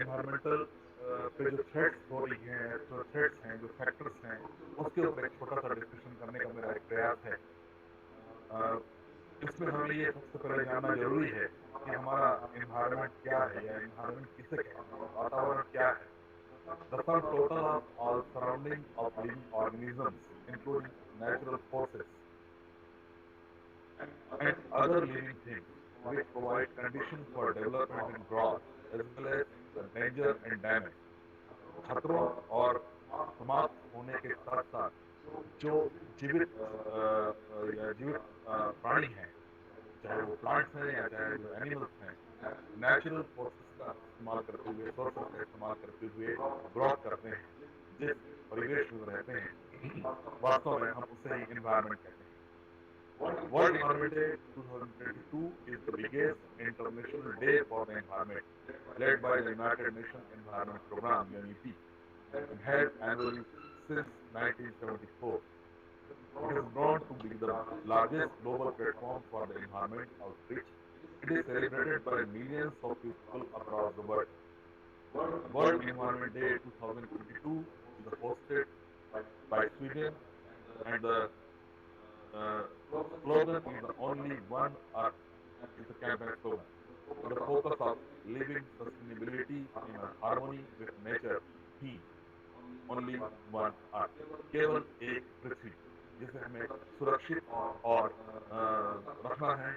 Speaker 2: एनवायरमेंटल पे जो थ्रेट्स हो रही हैं, जो थ्रेट्स हैं, जो फैक्टर्स हैं, उसके ऊपर एक छोटा सा डिस्कशन करने का मेरा एक प्रयास है। इसमें हमें ये सबसे पहले जानना जरूरी है कि हमारा एनवायरनमेंट क्या है, या एनवायरनमेंट किसे कहते हैं, वातावरण क्या है। The sum total of all surroundings of living organisms, including natural forces and other living things, which provide conditions for development and growth, as well as the danger and damage. खतरों और समाप्त होने के साथ साथ जो जीवित या जीवित प्राणी हैं, चाहे वो प्लांट्स हैं या चाहे जो एनिमल्स हैं, नेचुरल फोर्सेस का इस्तेमाल करते हुए, सोर्सेस का इस्तेमाल करते हुए ग्रोथ करते हैं। जिस परिवेश में रहते हैं, वास्तव में हम उसे ही एनवायरनमेंट कहते हैं। World Environment Day 2022 is the biggest international day for the environment, led by the United Nations Environment Program (UNEP) and held annually since 1974. It has grown to be the largest global platform for the environment outreach. It is celebrated by millions of people across the world. World Environment Day 2022 is hosted by Sweden, and the uh, slogan is the only one Earth is the campaign slogan, with the focus of living sustainability in a harmony with nature theme, only one अर्थ, केवल एक पृथ्वी, जिसे हमें सुरक्षित और रखना है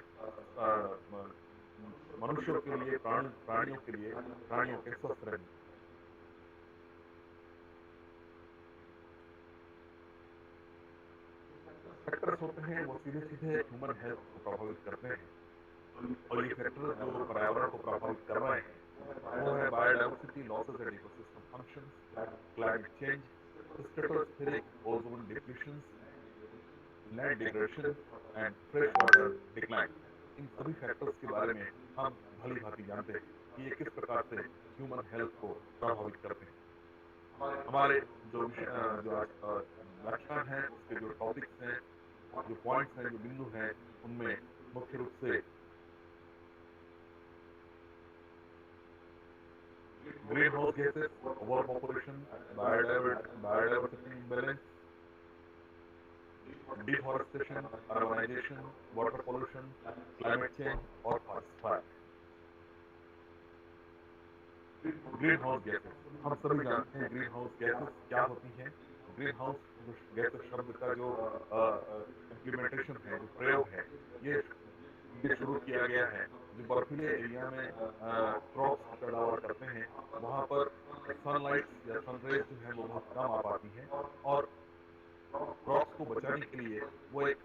Speaker 2: मनुष्यों के लिए, प्राणियों के लिए, प्राणियों के स्वस्थ रहने। फैक्टर्स होते हैं वो सीधे सीधे ह्यूमन हेल्थ को प्रभावित करते हैं, और ये फैक्टर जो पर्यावरण को प्रभावित कर रहे हैं वो है biodiversity losses and ecosystem functions, climate change, stratospheric ozone depletion, land degradation and fresh water decline. इन सभी फैक्टर्स के बारे में हम भली भांति जानते हैं कि ये किस प्रकार से ह्यूमन हेल्थ को प्रभावित करते हैं। हमारे जो जो आज व्याख्यान है उसके जो टॉपिक्स हैं, जो पॉइंट्स हैं, जो बिंदु हैं, उनमें मुख्य रूप से green house gases, over population, biodiversity imbalance, deforestation, urbanization, water pollution, climate change और forest fire. Green house gases, हम सभी जानते हैं ग्रीन हाउस गैसेस क्या होती हैं। ग्रीन हाउस गैसेस शब्द का जो इम्प्लीमेंटेशन है, जो प्रयोग है, ये ये शुरू किया गया है जो बर्फीले एरिया में क्रॉप्स की पैदावार करते हैं, वहां पर सनलाइट या सनरेज जो है वो बहुत कम आ पाती है, और क्रॉप्स को बचाने के लिए वो एक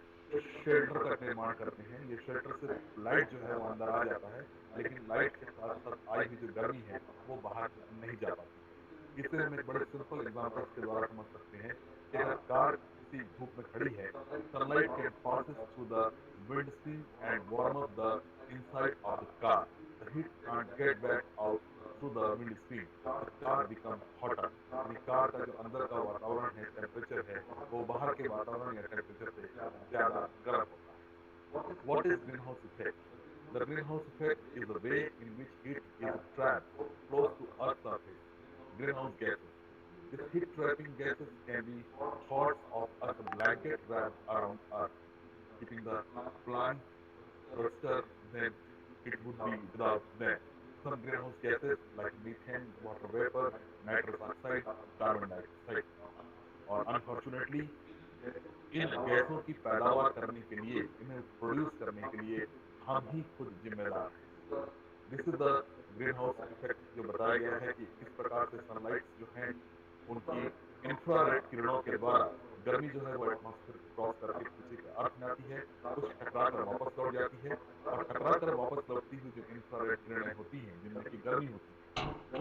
Speaker 2: शेल्टर का निर्माण करते हैं। ये शेल्टर से लाइट जो है वो अंदर आ जाता है, लेकिन लाइट के साथ साथ आई हुई जो गर्मी है वो बाहर नहीं जा पाती है। इसे हम एक बड़े सिंपल एग्जांपल्स के द्वारा समझ सकते हैं कि अगर कार किसी धूप में खड़ी है, sunlight can passes through the windscreen and warm up the inside of the car. The heat can't get back out through the windscreen. The car becomes hotter. यानी कार का जो अंदर का वातावरण है, टेम्परेचर है, वो बाहर के वातावरण या टेम्परेचर से ज्यादा गर्म होता है। What is greenhouse effect? The greenhouse effect is the way in which heat is trapped close to Earth's surface. Greenhouse gases. These heat-trapping gases can be thought of as a blanket wrapped around Earth, keeping the planet fresher than it would be without them. Some greenhouse gases like methane, water vapor, nitrous oxide, carbon dioxide, और unfortunately इन गैसों की पैदावार करने के लिए, इन्हें produce करने के लिए हम ही खुद जिम्मेदार हैं। This is the green house effect, जो बताया गया है कि किस प्रकार से सनलाइट जो हैं उनकी इंफ्रारेड किरणों के द्वारा गर्मी जो है वो एटमॉस्फेयर को क्रॉस करके पृथ्वी के अर्थ में आती है, कुछ टकरा कर वापस लौट जाती है, और टकरा कर वापस लौटती हुई जो इंफ्रारेड किरणें होती हैं जिनमें की गर्मी होती है,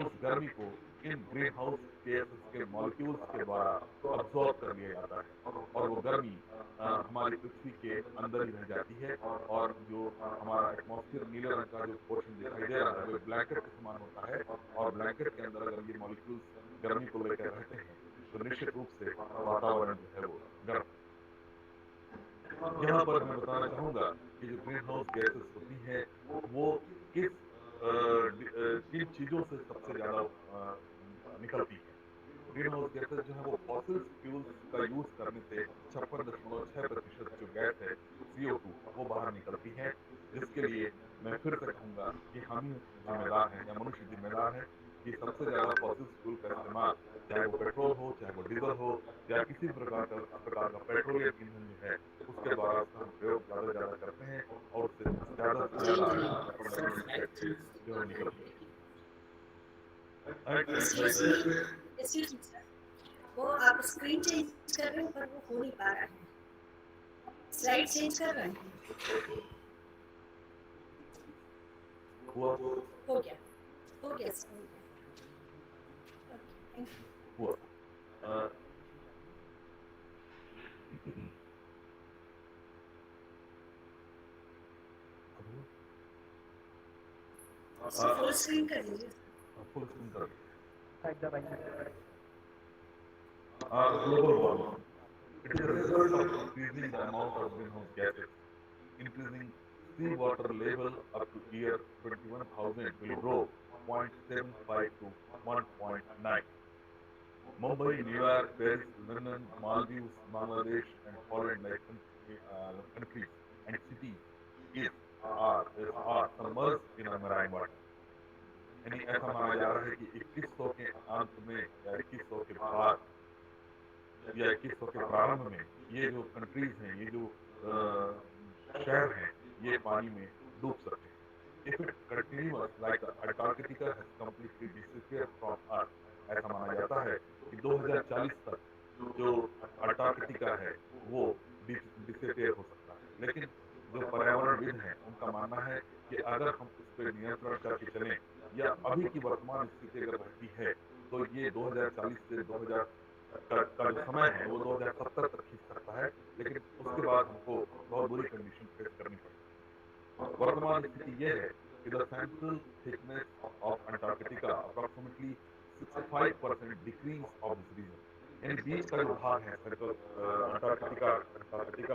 Speaker 2: उस गर्मी को इन ग्रीन हाउस गैसेस के मॉलिक्यूल्स के द्वारा अब्सॉर्ब कर लिया जाता है, और वो गर्मी हमारी पृथ्वी के अंदर ही रह जाती है, और जो हमारा एटमॉस्फेयर नीले रंग का जो पोर्शन दिखाई दे रहा है वो ब्लैंकेट के समान होता है, और ब्लैंकेट के अंदर अगर ये मॉलिक्यूल्स गर्मी को लेकर रहते हैं तो निश्चित रूप से वातावरण जो है वो गर्म। यहाँ पर मैं बताना चाहूंगा कि जो ग्रीन हाउस गैसेस होती हैं वो किस किन चीजों से सबसे ज्यादा निकलती है। ग्रीन हाउस गैसेस जो है वो फॉसिल फ्यूल्स का यूज करने से 56.6% जो गैस है CO2 वो बाहर निकलती है, जिसके लिए मैं फिर से कहूंगा कि हम ही जिम्मेदार हैं, या मनुष्य जिम्मेदार है कि सबसे ज्यादा फॉसिल फ्यूल का इस्तेमाल, चाहे वो पेट्रोल हो, चाहे वो डीजल हो, या किसी प्रकार का पेट्रोलियम ईंधन जो है उसके द्वारा उसका हम प्रयोग ज्यादा से ज्यादा करते हैं, और उससे ज्यादा से ज्यादा कार्बन डाइऑक्साइड जो है निकलती है।
Speaker 1: Excuse me, excuse me sir, वो आप स्क्रीन चेंज कर रहे हो पर वो हो नहीं पा रहा है। स्लाइड चेंज कर रहे हैं।
Speaker 2: हुआ
Speaker 1: हो गया, हो गया सर, हो गया। Okay, thank you.
Speaker 2: हुआ
Speaker 1: फुल स्क्रीन कर लीजिए।
Speaker 2: फुल स्क्रीन कर global warming. It is a result of increasing the amount of greenhouse gases, increasing seawater level up to year 21,000 will grow 0.75 to 1.9. Mumbai, New York, Paris, London, Maldives, Bangladesh, and Poland, like countries and cities, are submerged in a marine water. यानी ऐसा माना जा रहा है कि 2100 के अंत में या 2100 के बाद या 2100 के प्रारंभ में ये जो कंट्रीज हैं, ये जो शहर हैं, ये पानी में डूब सकते हैं. If it continues like the Antarctica has completely disappeared from Earth, ऐसा माना जाता है कि 2040 तक जो अंटार्कटिका है वो डिसअपियर हो सकता है. लेकिन जो पर्यावरणविद हैं उनका मानना है कि अगर हम उस पर नियंत्रण करके चलें या अभी की वर्तमान स्थिति अगर रहती है तो ये 2040 से 2000 का जो समय है वो 2070 तक खींच सकता है. लेकिन उसके बाद हमको बहुत बुरी कंडीशन फेस करनी पड़ सकती है. वर्तमान स्थिति ये है कि the central thickness of Antarctica approximately 65% decrease of this region. यानी बीच का जो भाग है सेंट्रल अंटार्कटिका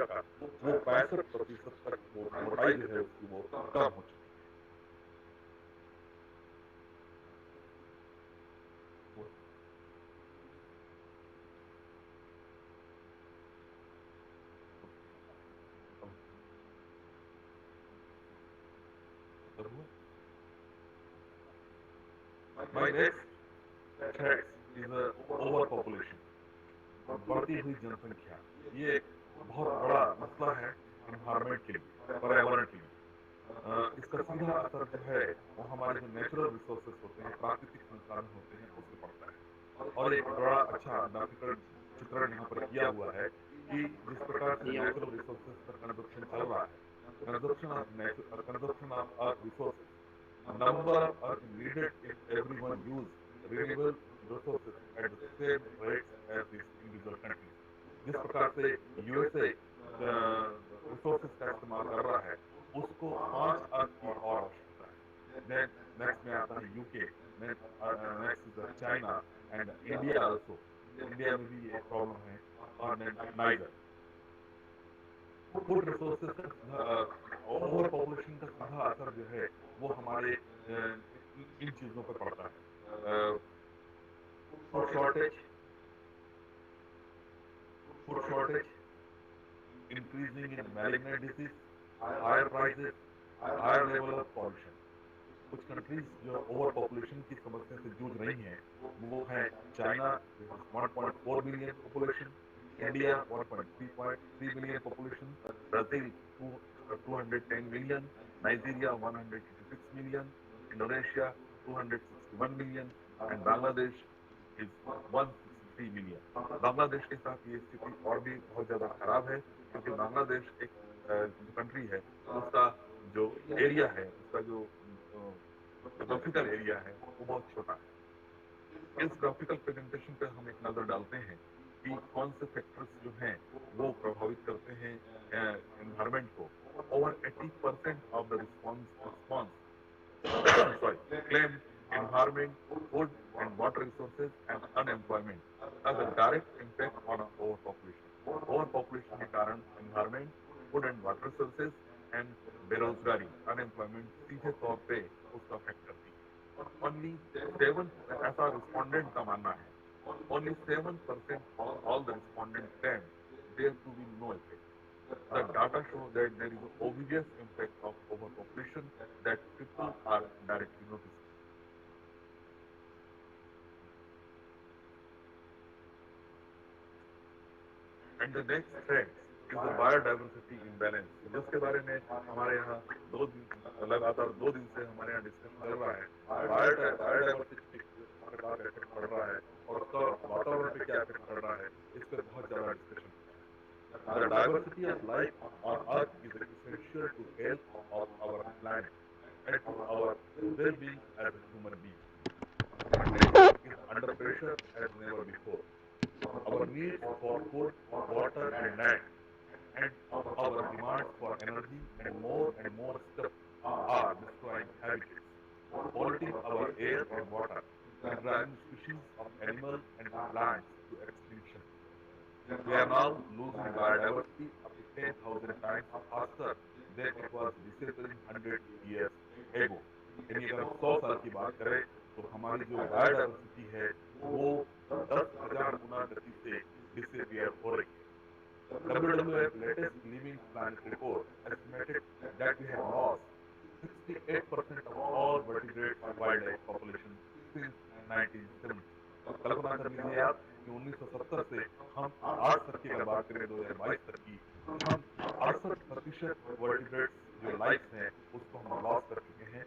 Speaker 2: का वो 65% तक वो मोटाई जो है उसकी वो कम हो चुकी है. My next threat is a overpopulation. बढ़ती हुई जनसंख्या ये एक बहुत बड़ा मसला है एनवायरमेंट के लिए, पर्यावरण के लिए. इसका सीधा असर जो है वो हमारे जो नेचुरल रिसोर्सेस होते हैं, प्राकृतिक संसाधन होते हैं, उस पर पड़ता है. और एक बड़ा अच्छा ग्राफिकल चित्रण यहाँ पर किया हुआ है कि जिस प्रकार से नेचुरल रिसोर्सेस का कंजप्शन चल रहा है, consumption of earth resources, number of earth needed if everyone used renewable resources at the same rates as these individual countries. जिस प्रकार से यूएसए रिसोर्सेज का इस्तेमाल कर रहा है उसको 5 अर्थ की और आवश्यकता है. देन नेक्स्ट में आता है UK, next is China and India also. India में भी ये प्रॉब्लम है. और नाइजर. फूड रिसोर्सेज का ओवर पॉपुलेशन का सीधा असर जो है वो हमारे इन चीजों पर पड़ता है. Food shortage, increasing in malignant disease, higher prices, higher level of pollution. कुछ कंट्रीज जो ओवर पॉपुलेशन की समस्या से जूझ रही हैं वो है China 1.4 billion population, India 1.3 billion population, Brazil 210 million, Nigeria 186 million, Indonesia 261 million and Bangladesh is 163 million. Bangladesh के साथ ये स्थिति और भी बहुत ज्यादा खराब है क्योंकि बांग्लादेश एक जो कंट्री है उसका जो एरिया है, उसका जो जोग्राफिकल एरिया है वो बहुत छोटा है. इस ग्राफिकल प्रेजेंटेशन पे हम एक नजर डालते हैं कि कौन से फैक्टर्स जो हैं वो प्रभावित करते हैं एनवायरमेंट को. Over 80% of the response sorry claim environment, food and water resources and unemployment as a direct impact on overpopulation. Overpopulation के कारण environment, food and water resources and बेरोजगारी, unemployment सीधे तौर पे उसका अफेक्ट करती है. Only 7 ऐसा रिस्पोंडेंट का मानना है. Only 7% of all the respondents claim there to be no effect. The data show that there is an obvious impact of overpopulation that people are directly noticing. And the next threat is the biodiversity imbalance, जिसके बारे में हमारे यहाँ लगातार 2 दिन से हमारे यहाँ डिस्कशन चल रहा है. बायोडाइवर्सिटी किस प्रकार का इफेक्ट पड़ रहा है और उसका वातावरण पे क्या इफेक्ट पड़ रहा है, इस पर बहुत ज्यादा डिस्कशन होता है. The diversity of life on Earth is essential to health of our planet and to our well-being as a human being. But nature is under pressure as never before. Our needs for food, water, and land, and our demands for energy and more stuff are destroying habitats, polluting our air and water, and driving species of animals and plants to extinction. We are now losing biodiversity up to 10,000 times faster than it was disappearing 100 years ago. यानी अगर हम 100 साल की बात करें तो हमारी जो बायोडाइवर्सिटी है वो 10,000 गुना गति से डिसअपियर हो रही है. WWF latest Living Planet report estimated that we have lost 68% of all vertebrate wildlife population since 1970. कल्पना कर लीजिए आप कि 1970 से हम आज तक की अगर बात करें 2022 तक की, हम 68% वर्टिब्रेट्स जो लाइफ हैं उसको हम लॉस कर चुके हैं.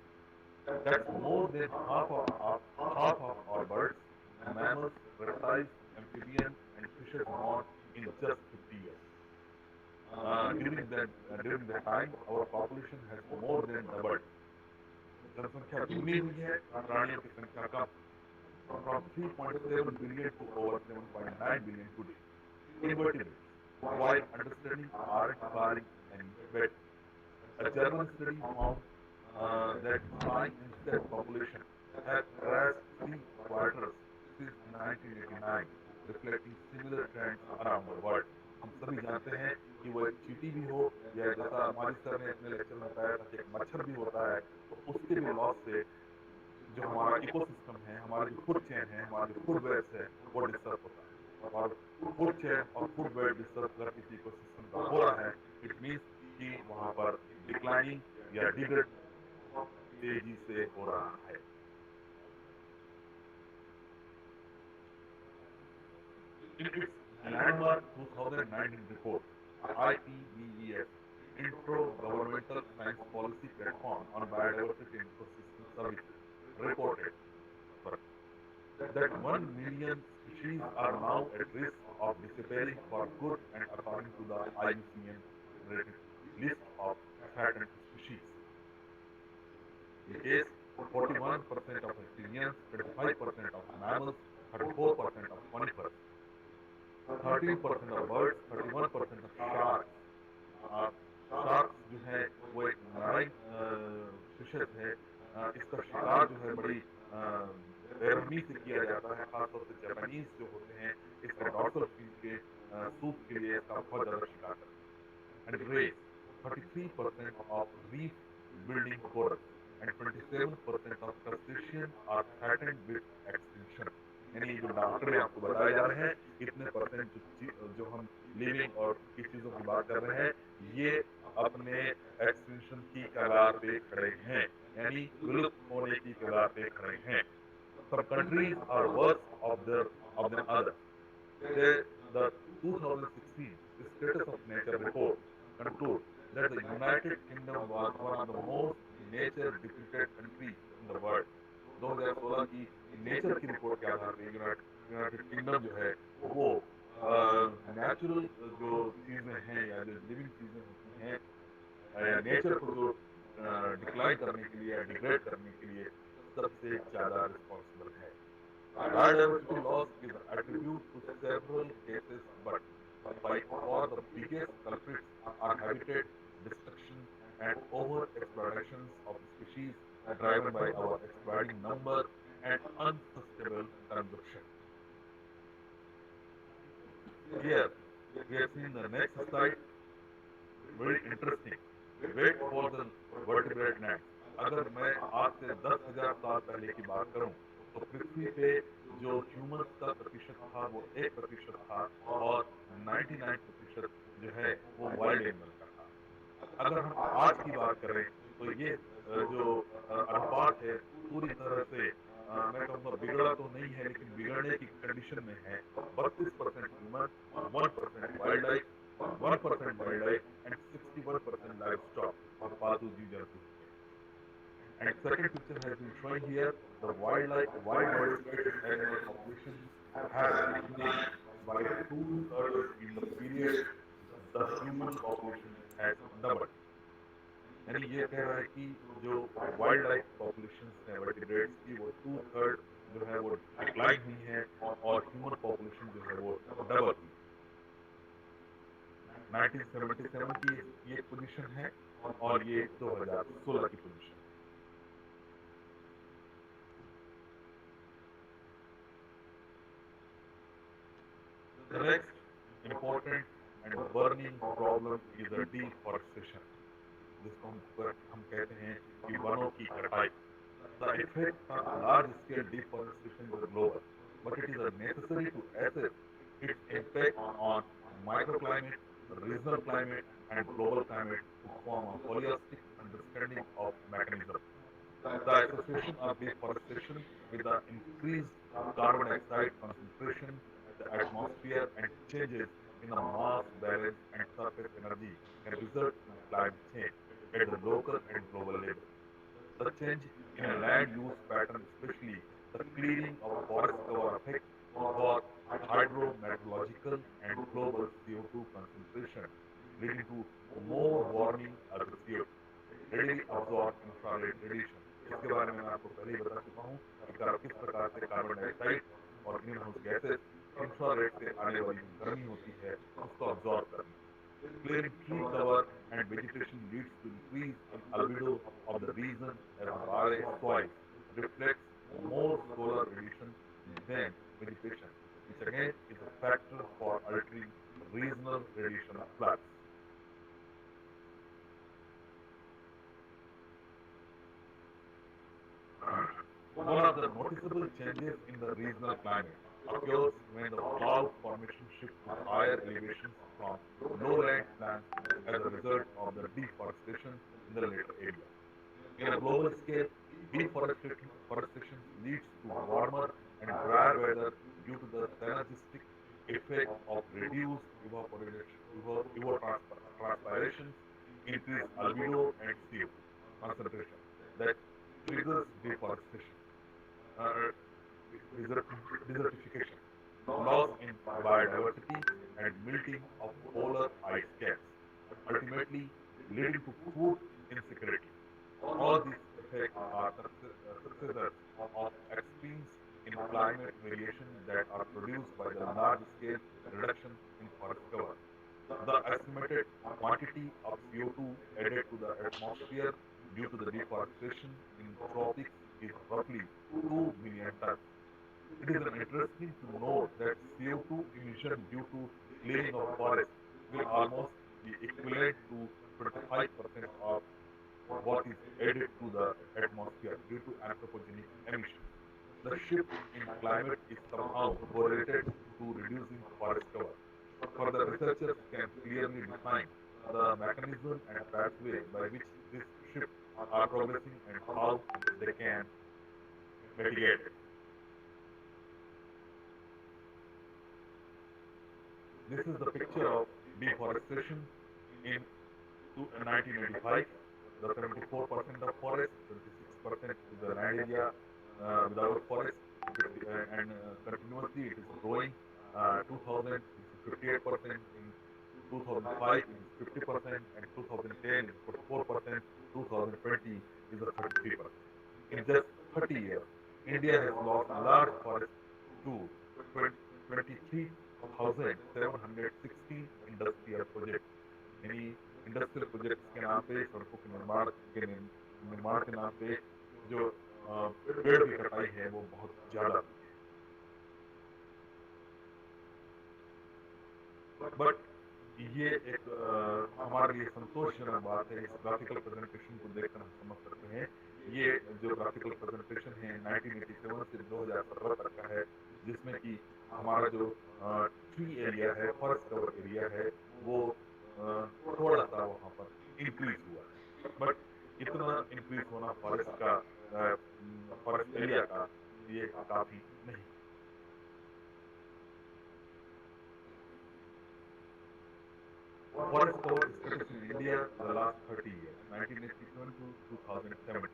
Speaker 2: That's more than half of our birds, mammals, reptiles, amphibians, and fishes gone in just 50 years. During that time, our population has more than doubled. जनसंख्या दुगनी हुई है, प्राणियों की संख्या कम, from 3.7 billion to over 7.9 billion today. Invertebrates, while understanding aren't faring any better. A German study found that flying insect population have crashed 3 quarters since 1989, reflecting similar trends around the world. हम सभी जानते हैं कि वो एक चींटी भी हो या जैसा माली सर ने अपने लेक्चर में बताया था कि एक मच्छर भी होता है, तो उसके भी लॉस से जो हमारा इकोसिस्टम है, हमारा जो फूड चेन है, हमारा जो फूड वेब्स है, वो डिस्टर्ब होता है. और फूड चेन और फूड वेब डिस्टर्ब अगर किसी इकोसिस्टम का हो रहा है, इट मीन्स कि वहां पर डिक्लाइनिंग या डिग्रेड तेजी से हो रहा है. In its landmark 2019 report, IPBES, Intro-Governmental Science Policy Platform on Biodiversity and Ecosystem Services, reported that 1 million species are now at risk of disappearing for good, and according to the IUCN rated list of threatened species. In case 41% of amphibians, 25% of mammals, 34% of conifers, 13% of birds, 31% of sharks. Sharks जो है वो एक marine fishes है. इसका शिकार जो है बड़ी बेरहमी से किया जाता है, खासतौर से जापानीज जो होते हैं इसका डॉर्सल फिन के सूप के लिए इसका बहुत ज्यादा शिकार करते हैं. And rays 33% of reef building corals and 27% of crustaceans are threatened with extinction. यानी जो आंकड़े आपको बताए जा रहे हैं, इतने परसेंट जो हम लिविंग और किस चीजों की बात कर रहे हैं, ये अपने एक्सटिंक्शन की कगार पे खड़े हैं, यानी विलुप्त होने की कगार पे खड़े हैं. Some countries are worse than others. The 2016 Status of Nature report concludes that the United Kingdom was one of the most nature-depleted countries in the world. 2016 की नेचर की रिपोर्ट के आधार पे यूनाइटेड किंगडम जो है वो नेचुरल जो चीजें हैं या जो लिविंग चीजें होती हैं या नेचर को जो डिक्लाइन करने के लिए या डिग्रेड करने के लिए सबसे ज्यादा रिस्पॉन्सिबल है. Biodiversity loss is attributed to several cases, but by far the biggest culprits are habitat destruction and over-exploitation of species driven by our expanding number and unsustainable consumption. Here, we have seen the next slide, very interesting. Wait for the vertebrate gnats. अगर मैं आज से 10,000 साल पहले की बात करूं, तो पृथ्वी पे जो ह्यूमंस का प्रतिशत था वो 1% था और 99% जो है वो वाइल्ड एनिमल का था. अगर हम आज की बात करें तो ये जो अनुपात है पूरी तरह से मैं कहूँगा बिगड़ा तो नहीं है लेकिन बिगड़ने की कंडीशन में है. 32% human, 1% wild life, 1% wild life and 61% life stock और पालतू जीव जंतु. And second picture has been showing here the wild domesticated animal population has declined by 2/3 in the period the human population has doubled. यानी ये कह रहा है कि जो वाइल्ड लाइफ पॉपुलेशन है वर्टिब्रेट्स की वो 2/3 जो है वो डिक्लाइन हुई है और ह्यूमन पॉपुलेशन जो है वो डबल हुई. 1977 की ये पोजीशन है और ये 2016 की position. The next important and burning problem is the deforestation. जिसको हम कहते हैं कि वनों की कटाई. The effect of large-scale deforestation is global, but it is necessary to assess its impact on microclimate, regional climate, and global climate to form a holistic understanding of mechanism. The association of deforestation with the increased carbon dioxide concentration, the atmosphere, and changes in the mass balance and surface energy can result in climate change at the local and global level. The change in land use pattern, especially the clearing of forest cover affect both hydrometeorological and global CO2 concentration, leading to more warming of the CO2, readily absorbed infrared radiation. इसके बारे में मैं आपको पहले ही बता चुका हूँ कि किस प्रकार से कार्बन डाइऑक्साइड और ग्रीन हाउस गैसेस इंफ्रारेड से आने वाली जो गर्मी होती है उसको अब्सॉर्ब करती है. Clearing tree cover and vegetation leads to increase in albedo of the region as barren soils reflects more solar radiation than vegetation, which again is a factor for altering regional radiation flux. One of the noticeable changes in the regional climate occurs when the cloud formation shifts to higher elevations from lowland lands as a result of the deforestation in the latter area. In a global scale, deforestation leads to warmer and drier weather due to the synergistic effect of reduced evapotranspiration, increased albedo, and CO2 concentration that triggers deforestation, uh, desertification, loss in biodiversity, and melting of polar ice caps, ultimately leading to food insecurity. All these effects are successors of extremes in climate variation that are produced by the large-scale reduction in forest cover. The estimated quantity of CO2 added to the atmosphere due to the deforestation in tropics is roughly 2 million tons. It is interesting to note that CO2 emission due to clearing of forests will almost be equivalent to 25% of what is added to the atmosphere due to anthropogenic emissions. The shift in climate is somehow correlated to reducing forest cover. Further, researchers can clearly define the mechanism and pathways by which this shift are progressing and how they can mitigate it. This is the picture of deforestation in 1985. The 74% of forest, 26% is the land area without forest, 50, and continuously it is growing. 2000 is 58%, in 2005 it is 50%, and 2010 is 44%, 2020 is a 33%. In just 30 years, India has lost large forests to 23,716 industrial projects. यानी industrial projects के नाम पे, सड़कों के निर्माण के नाम पे जो पेड़ की कटाई है वो बहुत ज्यादा हुई है. बट ये एक हमारे लिए संतोषजनक बात है. इस ग्राफिकल प्रेजेंटेशन को देखकर हम समझ सकते हैं ये जो ग्राफिकल प्रेजेंटेशन है 1987 से 2017 तक का है, जिसमें कि हमारा जो ट्री एरिया है, फॉरेस्ट कवर एरिया है, वो थोड़ा सा वहां पर इंक्रीज हुआ है. बट इतना इंक्रीज होना फॉरेस्ट एरिया का ये काफी नहीं. Forest cover status in India for the last 30 years, 1987 to 2017.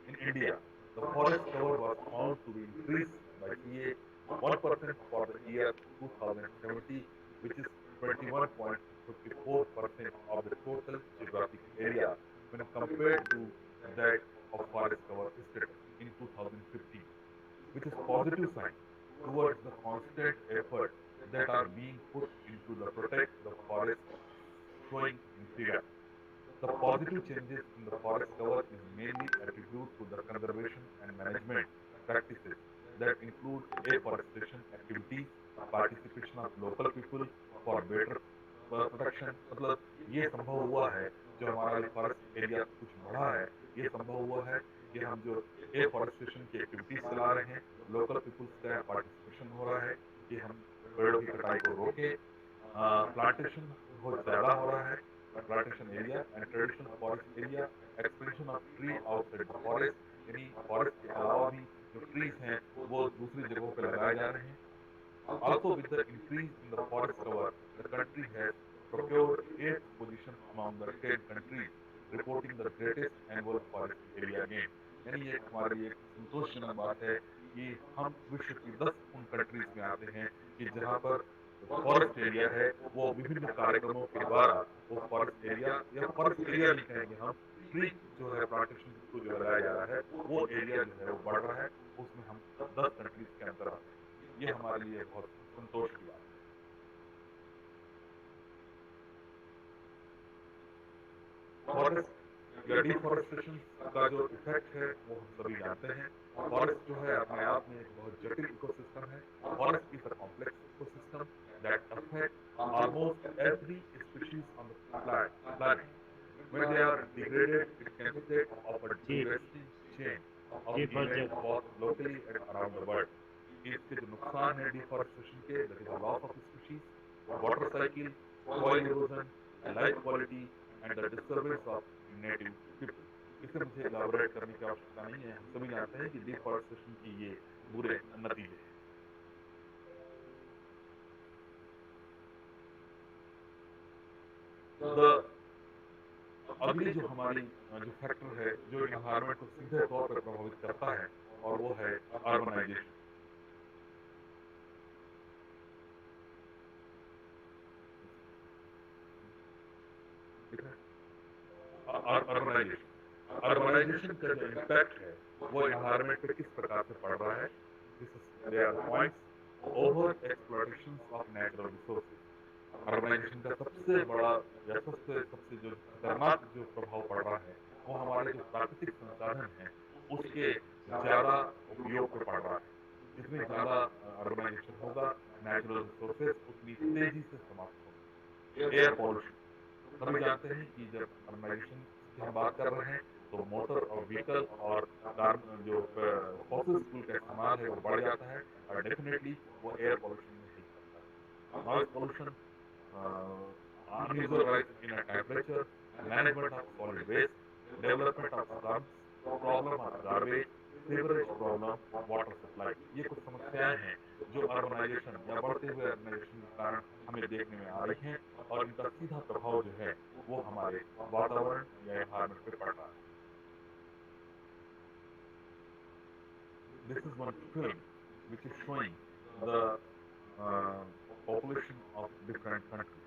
Speaker 2: In India, the forest cover was found to be increased by CA 1% for the year 2070, which is 21.54% of the total geographic area when compared to that of forest cover status in 2015, which is positive sign towards the constant effort that are being put into the protect the forest showing in figure. The positive changes in the forest cover is mainly attributed to the conservation and management practices that include afforestation activities, participation of local people for better protection. मतलब ये संभव हुआ है जो हमारा जो forest area कुछ बढ़ा है, ये संभव हुआ है कि हम जो एफॉरेस्टेशन की एक्टिविटीज चला रहे हैं, लोकल पीपुल्स का पार्टिसिपेशन हो रहा है कि हम पेड़ों की कटाई को रोकें। प्लांटेशन बहुत ज़्यादा हो रहा है, plantation area and traditional forest area, expansion of tree outside the forest, यानी फॉरेस्ट के अलावा भी जो ट्रीज हैं वो दूसरी जगहों पे लगाए जा रहे हैं। Also, with the increase in the forest cover, the country has procured eighth position among the 10 countries, reporting the greatest annual forest area gain. यानी ये हमारे लिए एक संतोषजनक बात है कि हम विश्व की 10 उन कंट्रीज में आते हैं कि जहां पर फॉरेस्ट एरिया है वो विभिन्न कार्यक्रमों के द्वारा वो फॉरेस्ट एरिया या फॉरेस्ट एरिया नहीं कहेंगे हम, ट्री जो है प्लांटेशन को जो लगाया जा रहा है वो एरिया जो है वो बढ़ रहा है, उसमें हम 10 कंट्रीज के अंदर आते हैं। ये हमारे लिए बहुत संतोष की बात है। फॉरेस्ट या डिफॉरेस्टेशन का जो इफेक्ट है वो हम सभी जानते हैं। फॉरेस्ट जो है अपने आप में एक बहुत जटिल इकोसिस्टम है। Forest is a complex ecosystem that affect almost every species on the planet. When they are degraded, it can set off a
Speaker 4: जी
Speaker 2: devastating chain
Speaker 4: जी
Speaker 2: of
Speaker 4: फर्स्ट
Speaker 2: events
Speaker 4: जगह
Speaker 2: both locally and around the world. इसके जो नुकसान है deforestation के, that is a loss of species, water cycle, soil erosion, life quality and the disturbance of native people. इसे मुझे इलाबोरेट करने की आवश्यकता नहीं है, हम सभी जानते हैं कि डिफॉरेस्टेशन की ये बुरे नतीजे हैं। द अगली जो हमारी जो फैक्टर है जो इन्वायरमेंट को सीधे तौर पर प्रभावित करता है और वो है अर्बनाइजेशन। अर्बनाइजेशन अर्बनाइजेशन का जो इम्पैक्ट है वो इन्वायरमेंट पे किस प्रकार से पड़ रहा है। This they are the points. Over exploitation of natural resources, urbanisation का सबसे बड़ा या सबसे सबसे जो खतरनाक जो प्रभाव पड़ रहा है वो हमारे जो प्राकृतिक संसाधन हैं उसके ज्यादा उपयोग पे पड़ रहा है। जितनी ज्यादा अर्बनाइजेशन होगा, नेचुरल रिसोर्सेज उतनी तेजी से समाप्त होंगे। एयर पॉल्यूशन, सभी जानते हैं कि जब अर्बनाइजेशन की हम बात कर रहे हैं तो मोटर और व्हीकल और कार्बन जो फॉसिल फ्यूल का इस्तेमाल है वो बढ़ जाता है और डेफिनेटली वो एयर पॉल्यूशन में हेल्प करता है। Noise pollution, unusual rise in a temperature, management of solid waste, development of slums, problem of garbage, sewerage problem, water supply, ये कुछ समस्याएं हैं जो अर्बनाइजेशन या बढ़ते हुए अर्बनाइजेशन के कारण हमें देखने में आ रही हैं और इनका सीधा प्रभाव जो है वो हमारे वातावरण या एनवायरमेंट पे पड़ रहा है। This is one film which is showing the uh, population of different countries.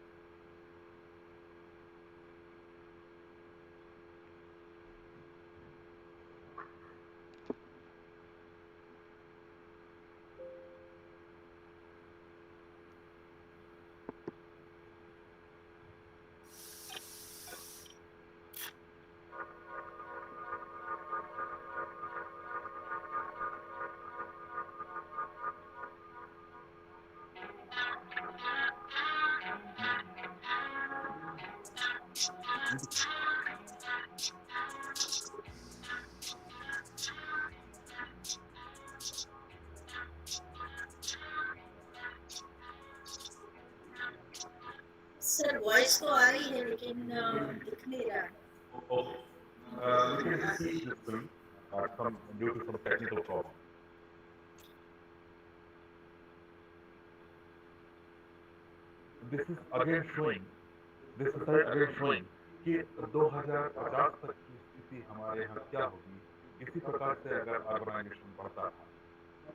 Speaker 1: Sir voice तो आ रही है लेकिन दिख नहीं रहा है।
Speaker 2: Okay. We can skip this film some due to some technical problem. This is again showing, this is again showing कि 2050 तक की स्थिति हमारे यहाँ क्या होगी इसी प्रकार से अगर अर्बनाइजेशन बढ़ता रहा।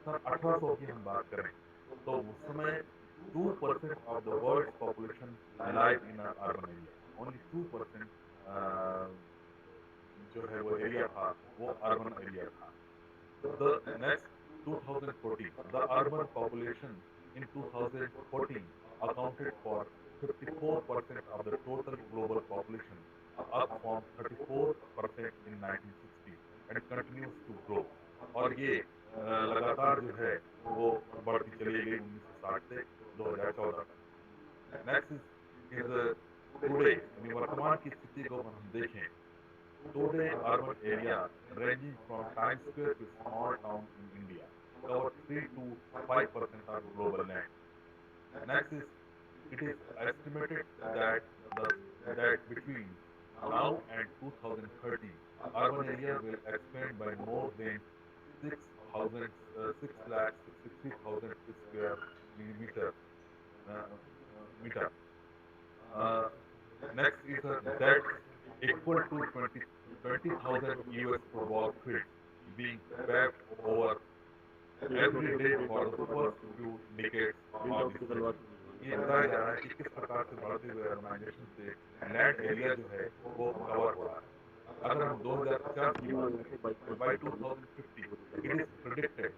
Speaker 2: सन 1800 की हम बात करें तो उस समय 2% of the world's population live in urban area, only 2% जो है वो एरिया था वो अर्बन एरिया था। The next 2014, the urban population in 2014 accounted for 54% of the total global population, up from 34% in 1960 and continues to grow. और ये लगातार जो है वो बढ़ती चली गई 1960 से 2014 तक। Next is टुडे यानी वर्तमान की स्थिति को अगर हम देखें, today urban area ranging from Times Square to small town in India cover 3 to 5% of global land. Next is, it is estimated that the that between now and 2030, urban area will expand by more than 6,000 6 lakh 63,000 square millimeter meter. Uh, Next is that's equal to 20,000 US football fields being paved over every day for the first few decades of this century. ये बताया जा रहा है कि किस प्रकार से बढ़ते हुए अर्बनाइजेशन से लैंड एरिया जो है वो कवर हो रहा है। अगर हम 2050 की बात करें, तो by 2050 it is predicted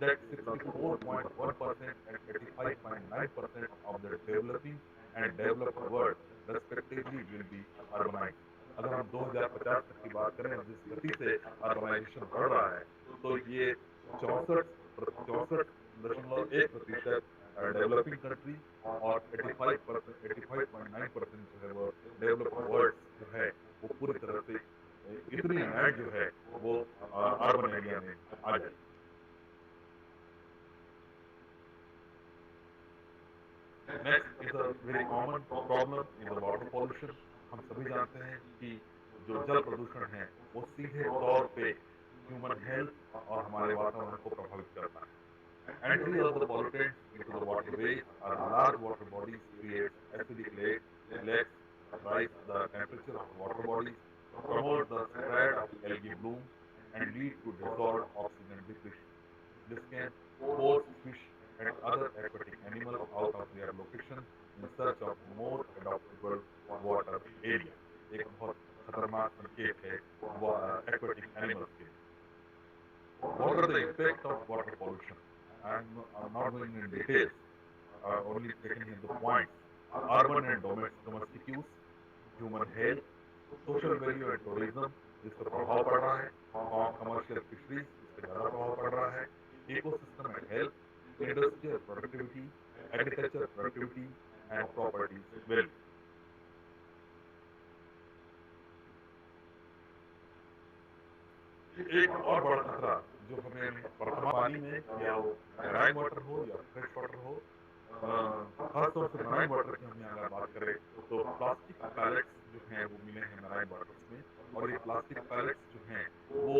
Speaker 2: that 64.1% and 85.9% of the developing and developed world respectively will be urbanized. अगर हम 2050 तक की बात करें और जिस गति से अर्बनाइजेशन बढ़ रहा है, तो ये 64.1% डेवलपिंग कंट्री और 85.9% जो है वो डेवलप्ड वर्ल्ड जो है वो पूरी तरह से इतनी लैंड जो है वो अर्बन एरिया में आ जाएगी। Next is a very common problem is the water pollution. हम सभी जानते हैं कि जो जल प्रदूषण है वो सीधे तौर पे ह्यूमन हेल्थ और हमारे वातावरण को प्रभावित करता है। Entry of the pollutants into the waterways or large water bodies creates acidic lakes, rise the temperature of water bodies, promote the spread of algae bloom, and lead to dissolved oxygen depletion. This can force fish and other aquatic animals out of their location in search of more adaptable water area. एक बहुत खतरनाक संकेत है aquatic animals के लिए। What are the impact of water pollution? I'm not going in details, only taking in the points. Urban and domestic use, human health, social value and tourism, जिसका प्रभाव पड़ रहा है, commercial fisheries, इसका ज़्यादा प्रभाव पड़ रहा है, ecosystem and health, industrial productivity, agriculture productivity and properties value. एक और बड़ा खतरा जो हमें वर्तमान पानी में या वो मैराइन वाटर हो या फ्रेश वाटर हो, खासतौर से मैराइन वाटर की हम अगर बात करें तो प्लास्टिक पैलेट्स जो हैं वो मिले हैं मैराइन वाटर्स में, और ये प्लास्टिक पैलेट्स जो हैं वो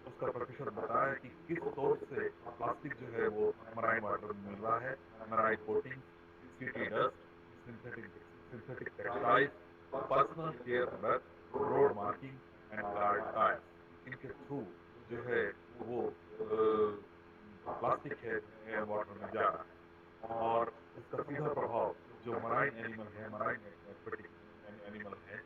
Speaker 2: उसका प्रतिशत बताया कि किस सोर्स से प्लास्टिक जो है वो मैराइन वाटर में मिल रहा है। Marine coating, city dust, synthetic textiles, personal care product, road marking and car tyres, इनके थ्रू जो है वो प्लास्टिक है वाटर में जा रहा है, और इसका सीधा प्रभाव जो मराइन एनिमल है, मराइन एक्वेटिक एनिमल है,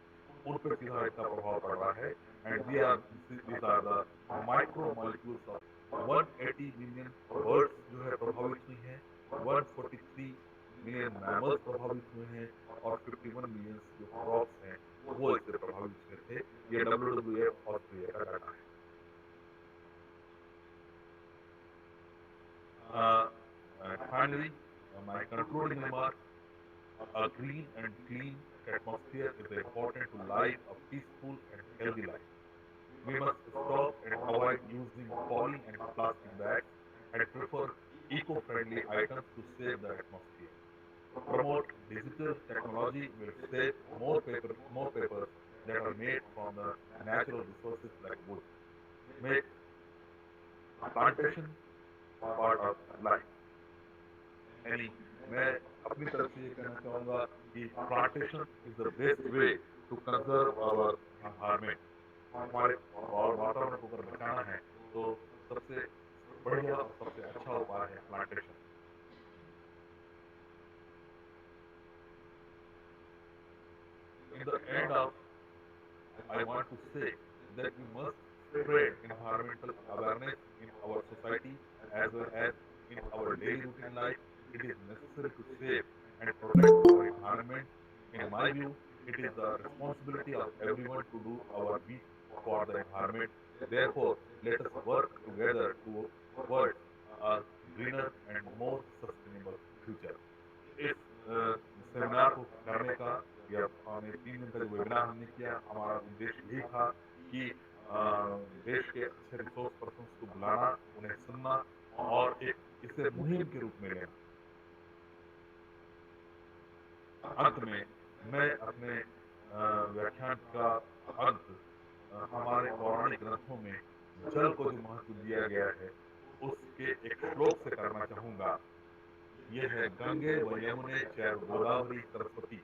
Speaker 2: उन पर सीधा इसका प्रभाव पड़ रहा है। And these are the micro molecules of 180 million birds जो है प्रभावित हुई हैं, 143 मिलियन मैमल्स प्रभावित हुए हैं, और 51 मिलियन जो क्रॉप्स हैं वो इससे प्रभावित हुए थे। ये WWF ऑस्ट्रेलिया का डाटा है। And finally, my concluding remark: a green and clean atmosphere is important to live a peaceful and healthy life. We must stop and avoid using poly and plastic bags and prefer eco-friendly items to save the atmosphere. Promote digital technology will save more papers that are made from the natural resources like wood. Make plantation part of life. यानी मैं अपनी तरफ से ये कहना चाहूँगा कि plantation is the best way to conserve our environment. हमारे और वातावरण को अगर बचाना है तो सबसे बढ़िया और सबसे अच्छा उपाय है plantation. In the end of, I want to say that we must spread environmental awareness in our society as well as in our daily routine life. It is necessary to save and protect our environment. In my view, it is the responsibility of everyone to do our bit for the environment. Therefore, let us work together towards a greener and more sustainable future. इस seminar को करने का था कि देश के अच्छे resource person को बुलाना, उन्हें सुनना और एक इसे मुहिम के रूप में लेना। अंत में मैं अपने व्याख्यान का अंत हमारे पौराणिक ग्रंथों में जल को जो महत्व दिया गया है उसके एक श्लोक से करना चाहूंगा। यह है, गंगे व यमुने चैव गोदावरी सरस्वती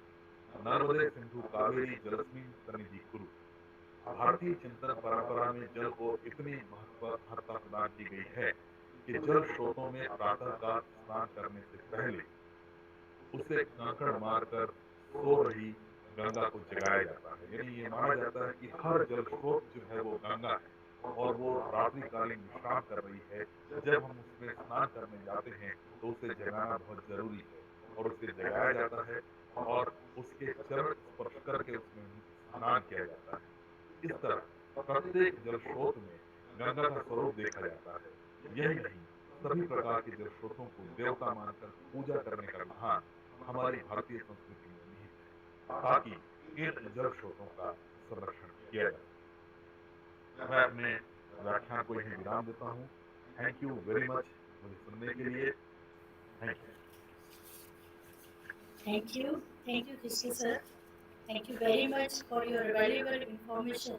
Speaker 2: नर्मदे सिंधु कावेरी जलस्मिन सन्निधि कुरु। भारतीय चिंतन परंपरा में जल को इतनी महत्ता प्रदान की गई है कि जल स्रोतों में प्रातःकाल स्नान करने से पहले उसे कंकड़ मारकर सो रही गंगा को जगाया जाता है। यानी ये माना जाता है कि हर जल स्रोत जो है वो गंगा है और वो रात्रिकालीन विश्राम कर रही है। जब हम उसमें स्नान करने जाते हैं तो उसे जगाना बहुत जरूरी है और उसे जगाया जाता है और उसके चरण स्पर्श करके उसमें स्नान किया जाता है। इस तरह प्रत्येक जल स्रोत में गंगा का स्वरूप देखा जाता है। यही नहीं, सभी प्रकार के जल स्रोतों को देवता मानकर पूजा करने का विधान हमारी भारतीय संस्कृति में निहित है ताकि इन जल स्रोतों का संरक्षण किया जा सके। मैं अपने व्याख्यान को यहीं विराम देता हूँ। थैंक यू वेरी मच मुझे सुनने के लिए। Thank you.
Speaker 1: Thank you, Krishna sir. Thank you very much for your valuable information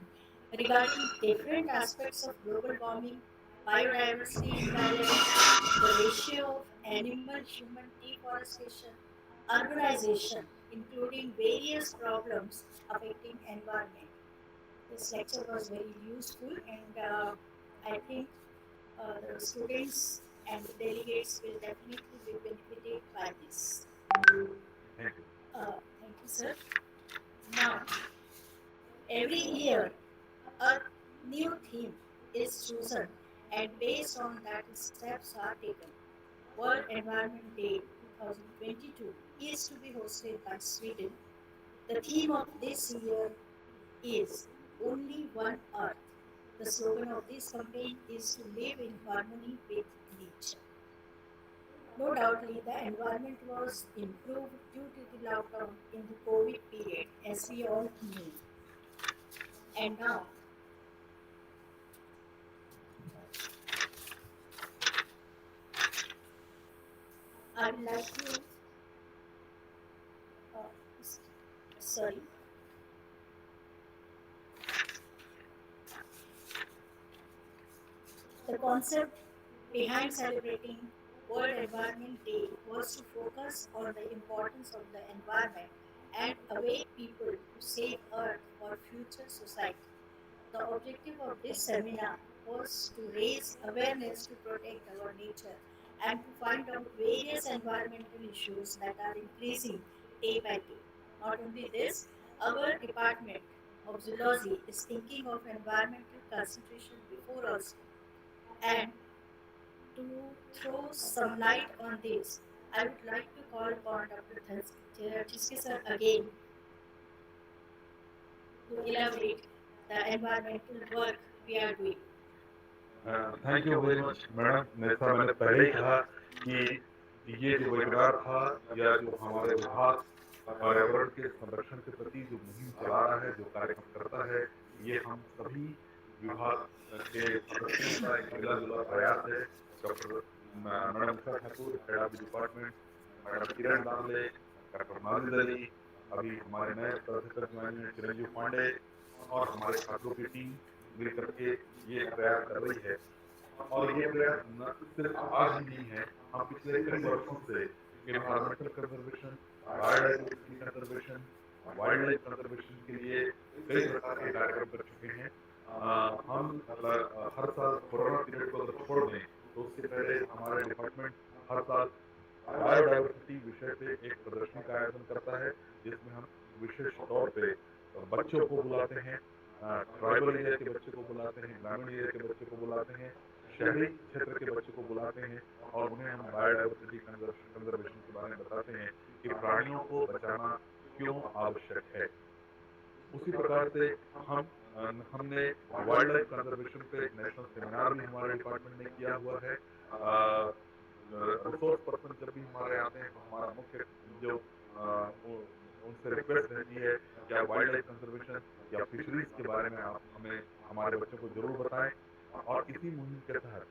Speaker 1: regarding different aspects of global warming, biodiversity imbalance, the ratio of animal-human deforestation, urbanization, including various problems affecting environment. This lecture was very useful, and I think the students and the delegates will definitely be benefited by this.
Speaker 2: Thank you.
Speaker 1: Thank you, sir. Now, every year, a new theme is chosen, and based on that, steps are taken. World Environment Day 2022 is to be hosted by Sweden. The theme of this year is Only One Earth. The slogan of this campaign is to live in harmony with nature. No doubtly, the environment was improved due to the lockdown in the COVID period, as we all knew. And now, I would like to, uh, sorry, the concept behind celebrating World Environment Day was to focus on the importance of the environment and awake people to save Earth for future society. The objective of this seminar was to raise awareness to protect our nature and to find out various environmental issues that are increasing day by day. Not only this, our department of zoology is thinking of environmental concentration before also. And to throw some light on this, I would like to call upon Dr. Thiske sir again to elaborate the environmental work we are doing.
Speaker 2: Thank you very much madam. जैसा मैंने पहले ही कहा कि ये जो webinar था या जो हमारे विभाग पर्यावरण के संरक्षण के प्रति जो मुहिम चला रहा है, जो कार्यक्रम करता है, ये हम सभी विभाग के सदस्यों का एक मिला जुला प्रयास है। Doctor madam Usha Thakur, head of the department, madam Kiran Damle, doctor Najid Ali, अभी हमारे नए प्राध्यापक ज्वाइन हुए चिरंजीव पांडे और हमारे छात्रों की टीम मिलकर के ये प्रयास कर रही है। और ये प्रयास न सिर्फ आज ही नहीं है, हम पिछले कई वर्षों से environmental conservation, biodiversity conservation, wild life conservation के लिए कई प्रकार के कार्यक्रम कर चुके हैं। हम हर साल कोरोना पीरियड को अगर छोड़ दें तो उससे पहले हमारा डिपार्टमेंट हर साल बायोडाइवर्सिटी विषय पे एक प्रदर्शनी का आयोजन करता है, जिसमें हम विशेष तौर पे बच्चों को बुलाते हैं, ट्राइबल एरिया के बच्चों को बुलाते हैं, ग्रामीण एरिया के बच्चों को बुलाते हैं, शहरी क्षेत्र के बच्चों को बुलाते हैं और उन्हें हम बायोडाइवर्सिटी कंजर्वेशन के बारे में बताते हैं कि प्राणियों को बचाना क्यों आवश्यक है। उसी प्रकार से हम हमने वाइल्ड लाइफ कंजर्वेशन पे एक नेशनल सेमिनार भी हमारे डिपार्टमेंट ने किया हुआ है। रिसोर्स पर्सन जब भी हमारे आते हैं तो हमारा मुख्य जो उनसे रिक्वेस्ट रहती है कि आप वाइल्ड लाइफ कंजर्वेशन या फिशरीज के बारे में आप हमें हमारे बच्चों को जरूर बताएं। और इसी मुहिम के तहत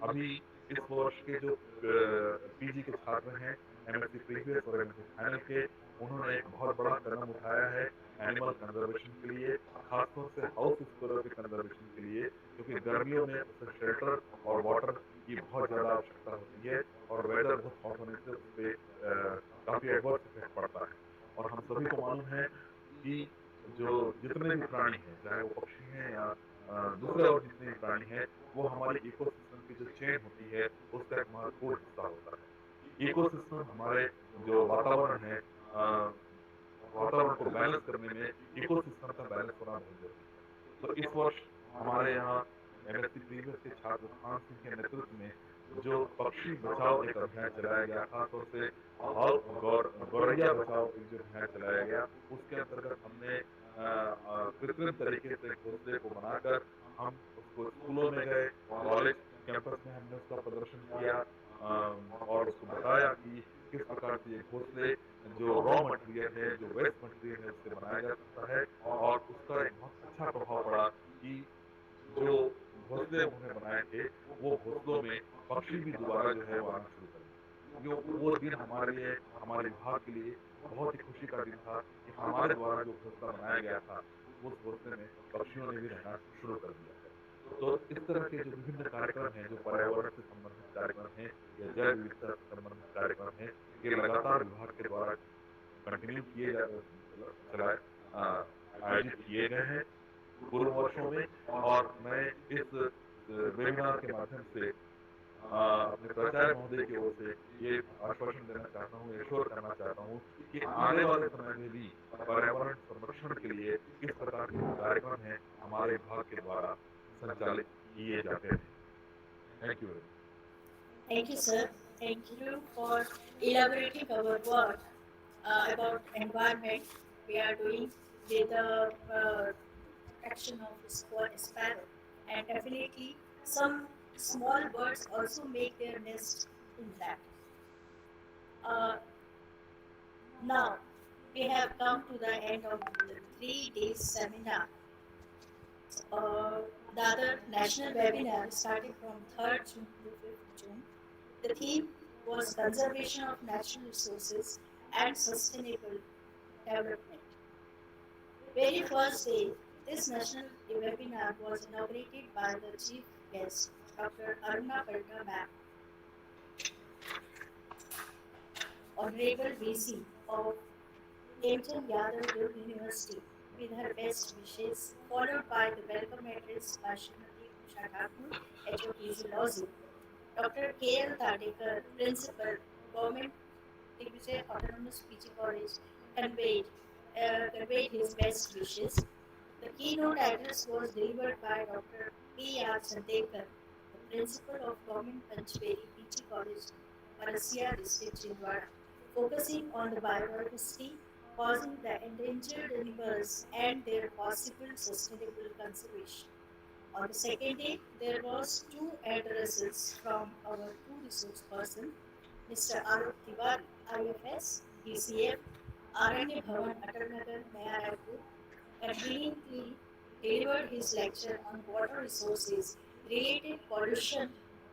Speaker 2: अभी इस वर्ष के जो पीजी के छात्र हैं, एमएससी प्रीवियस और एमएससी फाइनल के, उन्होंने एक बहुत बड़ा कदम उठाया है एनिमल कंजर्वेशन के लिए, खासतौर से हाउस स्क्वायरल के कंजर्वेशन के लिए, क्योंकि गर्मियों में उसे शेल्टर और वाटर की बहुत ज्यादा आवश्यकता होती है और वेदर बहुत हॉट होने से उस पर काफी एडवर्स इफेक्ट पड़ता है। और हम सभी को मालूम है कि जो जितने भी प्राणी हैं, चाहे वो पक्षी हैं या दूसरे और जितने भी प्राणी हैं, वो हमारी इकोसिस्टम की जो चेन होती है उसका एक महत्वपूर्ण हिस्सा होता है। इकोसिस्टम हमारे जो वातावरण है, वातावरण को बैलेंस करने में इकोसिस्टम का बैलेंस होना बहुत जरूरी है। तो इस वर्ष हमारे यहाँ एमएससी प्रीवियस के छात्र खान सिंह के नेतृत्व में जो पक्षी बचाओ एक अभियान चलाया गया, खासतौर से गौरैया बचाओ एक जो अभियान चलाया गया, उसके अंतर्गत हमने कृत्रिम तरीके से घोंसले को बनाकर हम उसको स्कूलों में गए, कॉलेज कैंपस में हमने उसका प्रदर्शन किया, और उसको बताया कि किस प्रकार से ये घोंसले जो रॉ मटेरियल है, जो वेस्ट मटेरियल है, उससे बनाया जा सकता है। और उसका एक बहुत अच्छा प्रभाव पड़ा कि जो घोंसले उन्होंने बनाए थे, वो घोंसलों में पक्षी भी दोबारा जो है वो आना शुरू कर गए। क्योंकि वो दिन हमारे लिए, हमारे विभाग के लिए बहुत ही खुशी का दिन था कि हमारे द्वारा जो घोंसला बनाया गया था, उस घोंसले में पक्षियों ने भी रहना शुरू कर दिया है। तो इस तरह के जो विभिन्न कार्यक्रम हैं, जो पर्यावरण से संबंधित कार्यक्रम हैं या जैव विविधता से संबंधित कार्यक्रम हैं, ये लगातार विभाग के द्वारा कंटिन्यू किए जा चलाए आयोजित किए गए हैं पूर्व वर्षों में। और मैं इस वेबिनार के माध्यम से अपने प्राचार्य महोदय की ओर से ये आश्वासन देना चाहता हूँ, एश्योर करना चाहता हूँ कि आने वाले समय में भी पर्यावरण संरक्षण के लिए इस प्रकार के जो कार्यक्रम हैं हमारे विभाग के द्वारा संचालित किए जाते रहेंगे। Thank you very much.
Speaker 1: Thank you, sir. Thank you for elaborating our work about environment we are doing with the protection of sparrow, and definitely some small birds also make their nest in that. Uh, Now we have come to the end of the 3 days seminar. The other national webinar starting from 3rd June to 5th June. The theme was conservation of natural resources and sustainable development. Very first day, this national webinar was inaugurated by the chief guest, Dr. Aruna Palta Ma'am, Honorable VC of Hemchand Yadav University, with her best wishes, followed by the welcome address by Srimati Usha Thakur, HOD Zoology. Dr. K.L. Tadekar, Principal, Government Digvijay Autonomous PG College, conveyed his best wishes. The keynote address was delivered by Dr. P.R. Chandekar, the Principal of Government Panchveri PG College, Parasia District, Chindwara, focusing on the biodiversity, causing the endangered animals and their possible sustainable conservation. On the second day, there was two addresses from our two resource person, Mr. Alok Tiwari, IFS, DCF, Aranya Bhavan, Atalnagar, Naya Raipur, conveniently delivered his lecture on water resources, related pollution,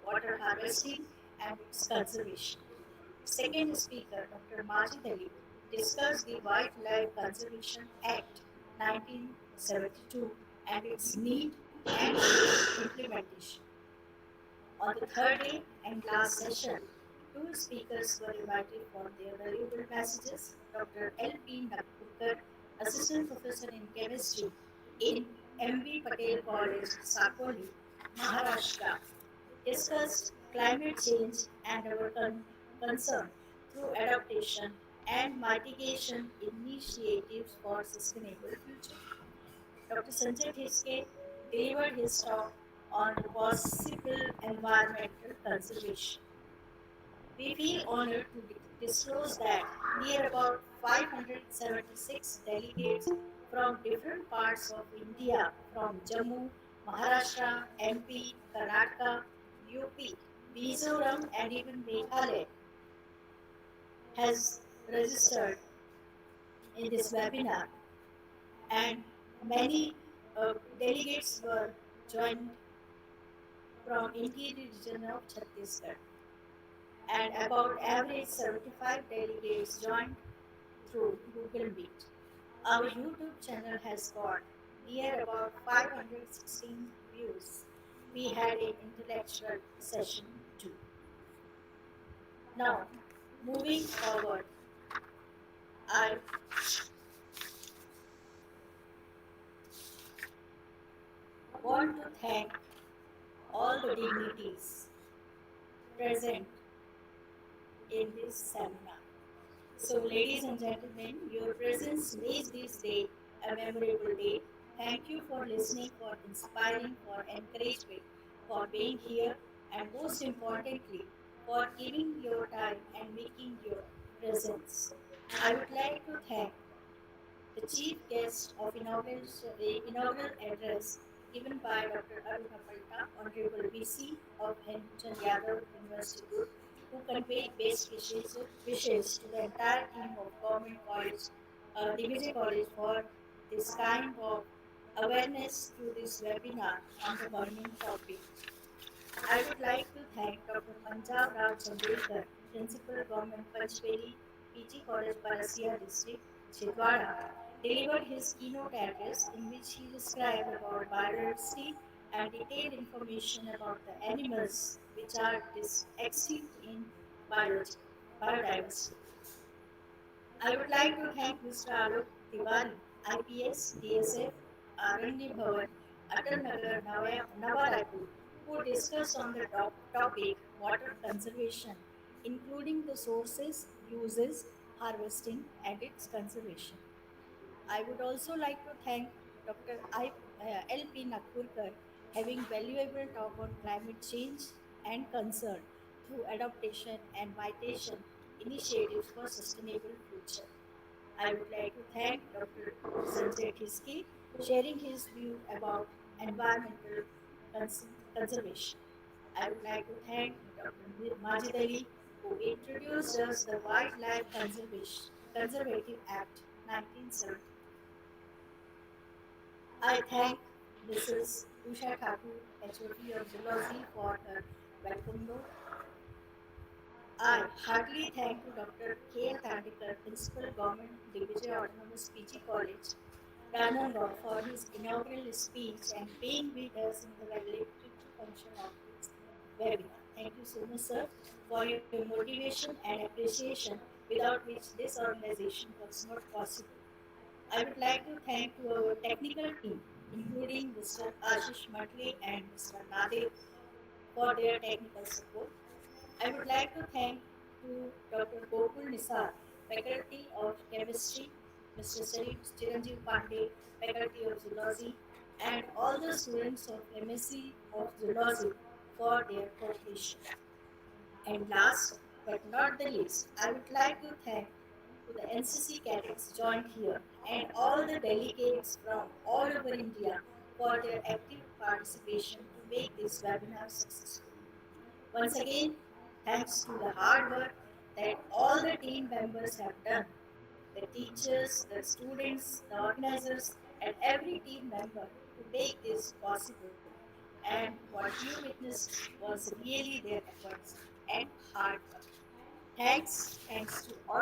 Speaker 1: water harvesting, and its conservation. Second speaker, Dr. Majid Ali, discussed the Wildlife Conservation Act 1972 and its need and implementation. On the third day and last session, two speakers were invited for their valuable messages. Dr. L.P. Nakpurkar, Assistant Professor in Chemistry in M.B. Patel College, Sakoli, Maharashtra, discussed climate change and our concern through adaptation and mitigation initiatives for sustainable future. Dr. Sanjay Thiske delivered his talk on possible environmental conservation. We feel honored to disclose that near about 576 delegates from different parts of India, from Jammu, Maharashtra, MP, Karnataka, UP, Mizoram, and even Meghalaya, has registered in this webinar, and many delegates were joined from interior region of Chhattisgarh, and about average 75 delegates joined through Google Meet. Our YouTube channel has got near about 516 views. We had an intellectual session too. Now, moving forward, I want to thank all the dignitaries present in this seminar. So, ladies and gentlemen, your presence makes this day a memorable day. Thank you for listening, for inspiring, for encouragement, for being here, and most importantly, for giving your time and making your presence. I would like to thank the chief guest of inaugural address given by Dr. Aruna Palta, Honorable VC of Hemchand Yadav University Group, who conveyed best wishes to the entire team of Government College, Digvijay College, for this kind of awareness through this webinar on the burning topic. I would like to thank Dr. Panjab Rao Chandelkar, Principal Government Panchveli PG College, Parasia District, Chhindwara, delivered his keynote address in which he described about biodiversity and detailed information about the animals which are extinct in biology, biodiversity. I would like to thank Mr. Alok Tiwari, IPS, DSF, Aranya Bhavan, Atal Nagar, Nava Raipur, who discussed on the topic water conservation, including the sources, uses, harvesting, and its conservation. I would also like to thank Dr. L.P. Nakurkar having valuable talk on climate change and concern through adaptation and mitigation initiatives for sustainable future. I would like to thank Dr. Sanjay Thiske sharing his view about environmental conservation. I would like to thank Dr. Majid Ali who introduced us the Wildlife Conservative Act 1970. I thank Mrs. Usha Thakur, HOD of Zoology, for her welcome note. I heartily thank to Dr. K. L. Tandikar, Principal Government Digvijay Autonomous PG College, Rajanadgaon, for his inaugural speech and being with us in the valedictory function of this webinar. Thank you so much, sir, for your motivation and appreciation without which this organization was not possible. I would like to thank to our technical team, including Mr. Ashish Matle and Mr. Nadir, for their technical support. I would like to thank to Dr. Gokul Nisar, Faculty of Chemistry, Mr. Chiranjeev Pandey, Faculty of Zoology, and all the students of MSc of Zoology for their cooperation. And last but not the least, I would like to thank to the NCC cadets joined here and all the delegates from all over India for their active participation to make this webinar successful. Once again, thanks to the hard work that all the team members have done, the teachers, the students, the organizers, and every team member to make this possible. And what you witnessed was really their efforts and hard work. Thanks to all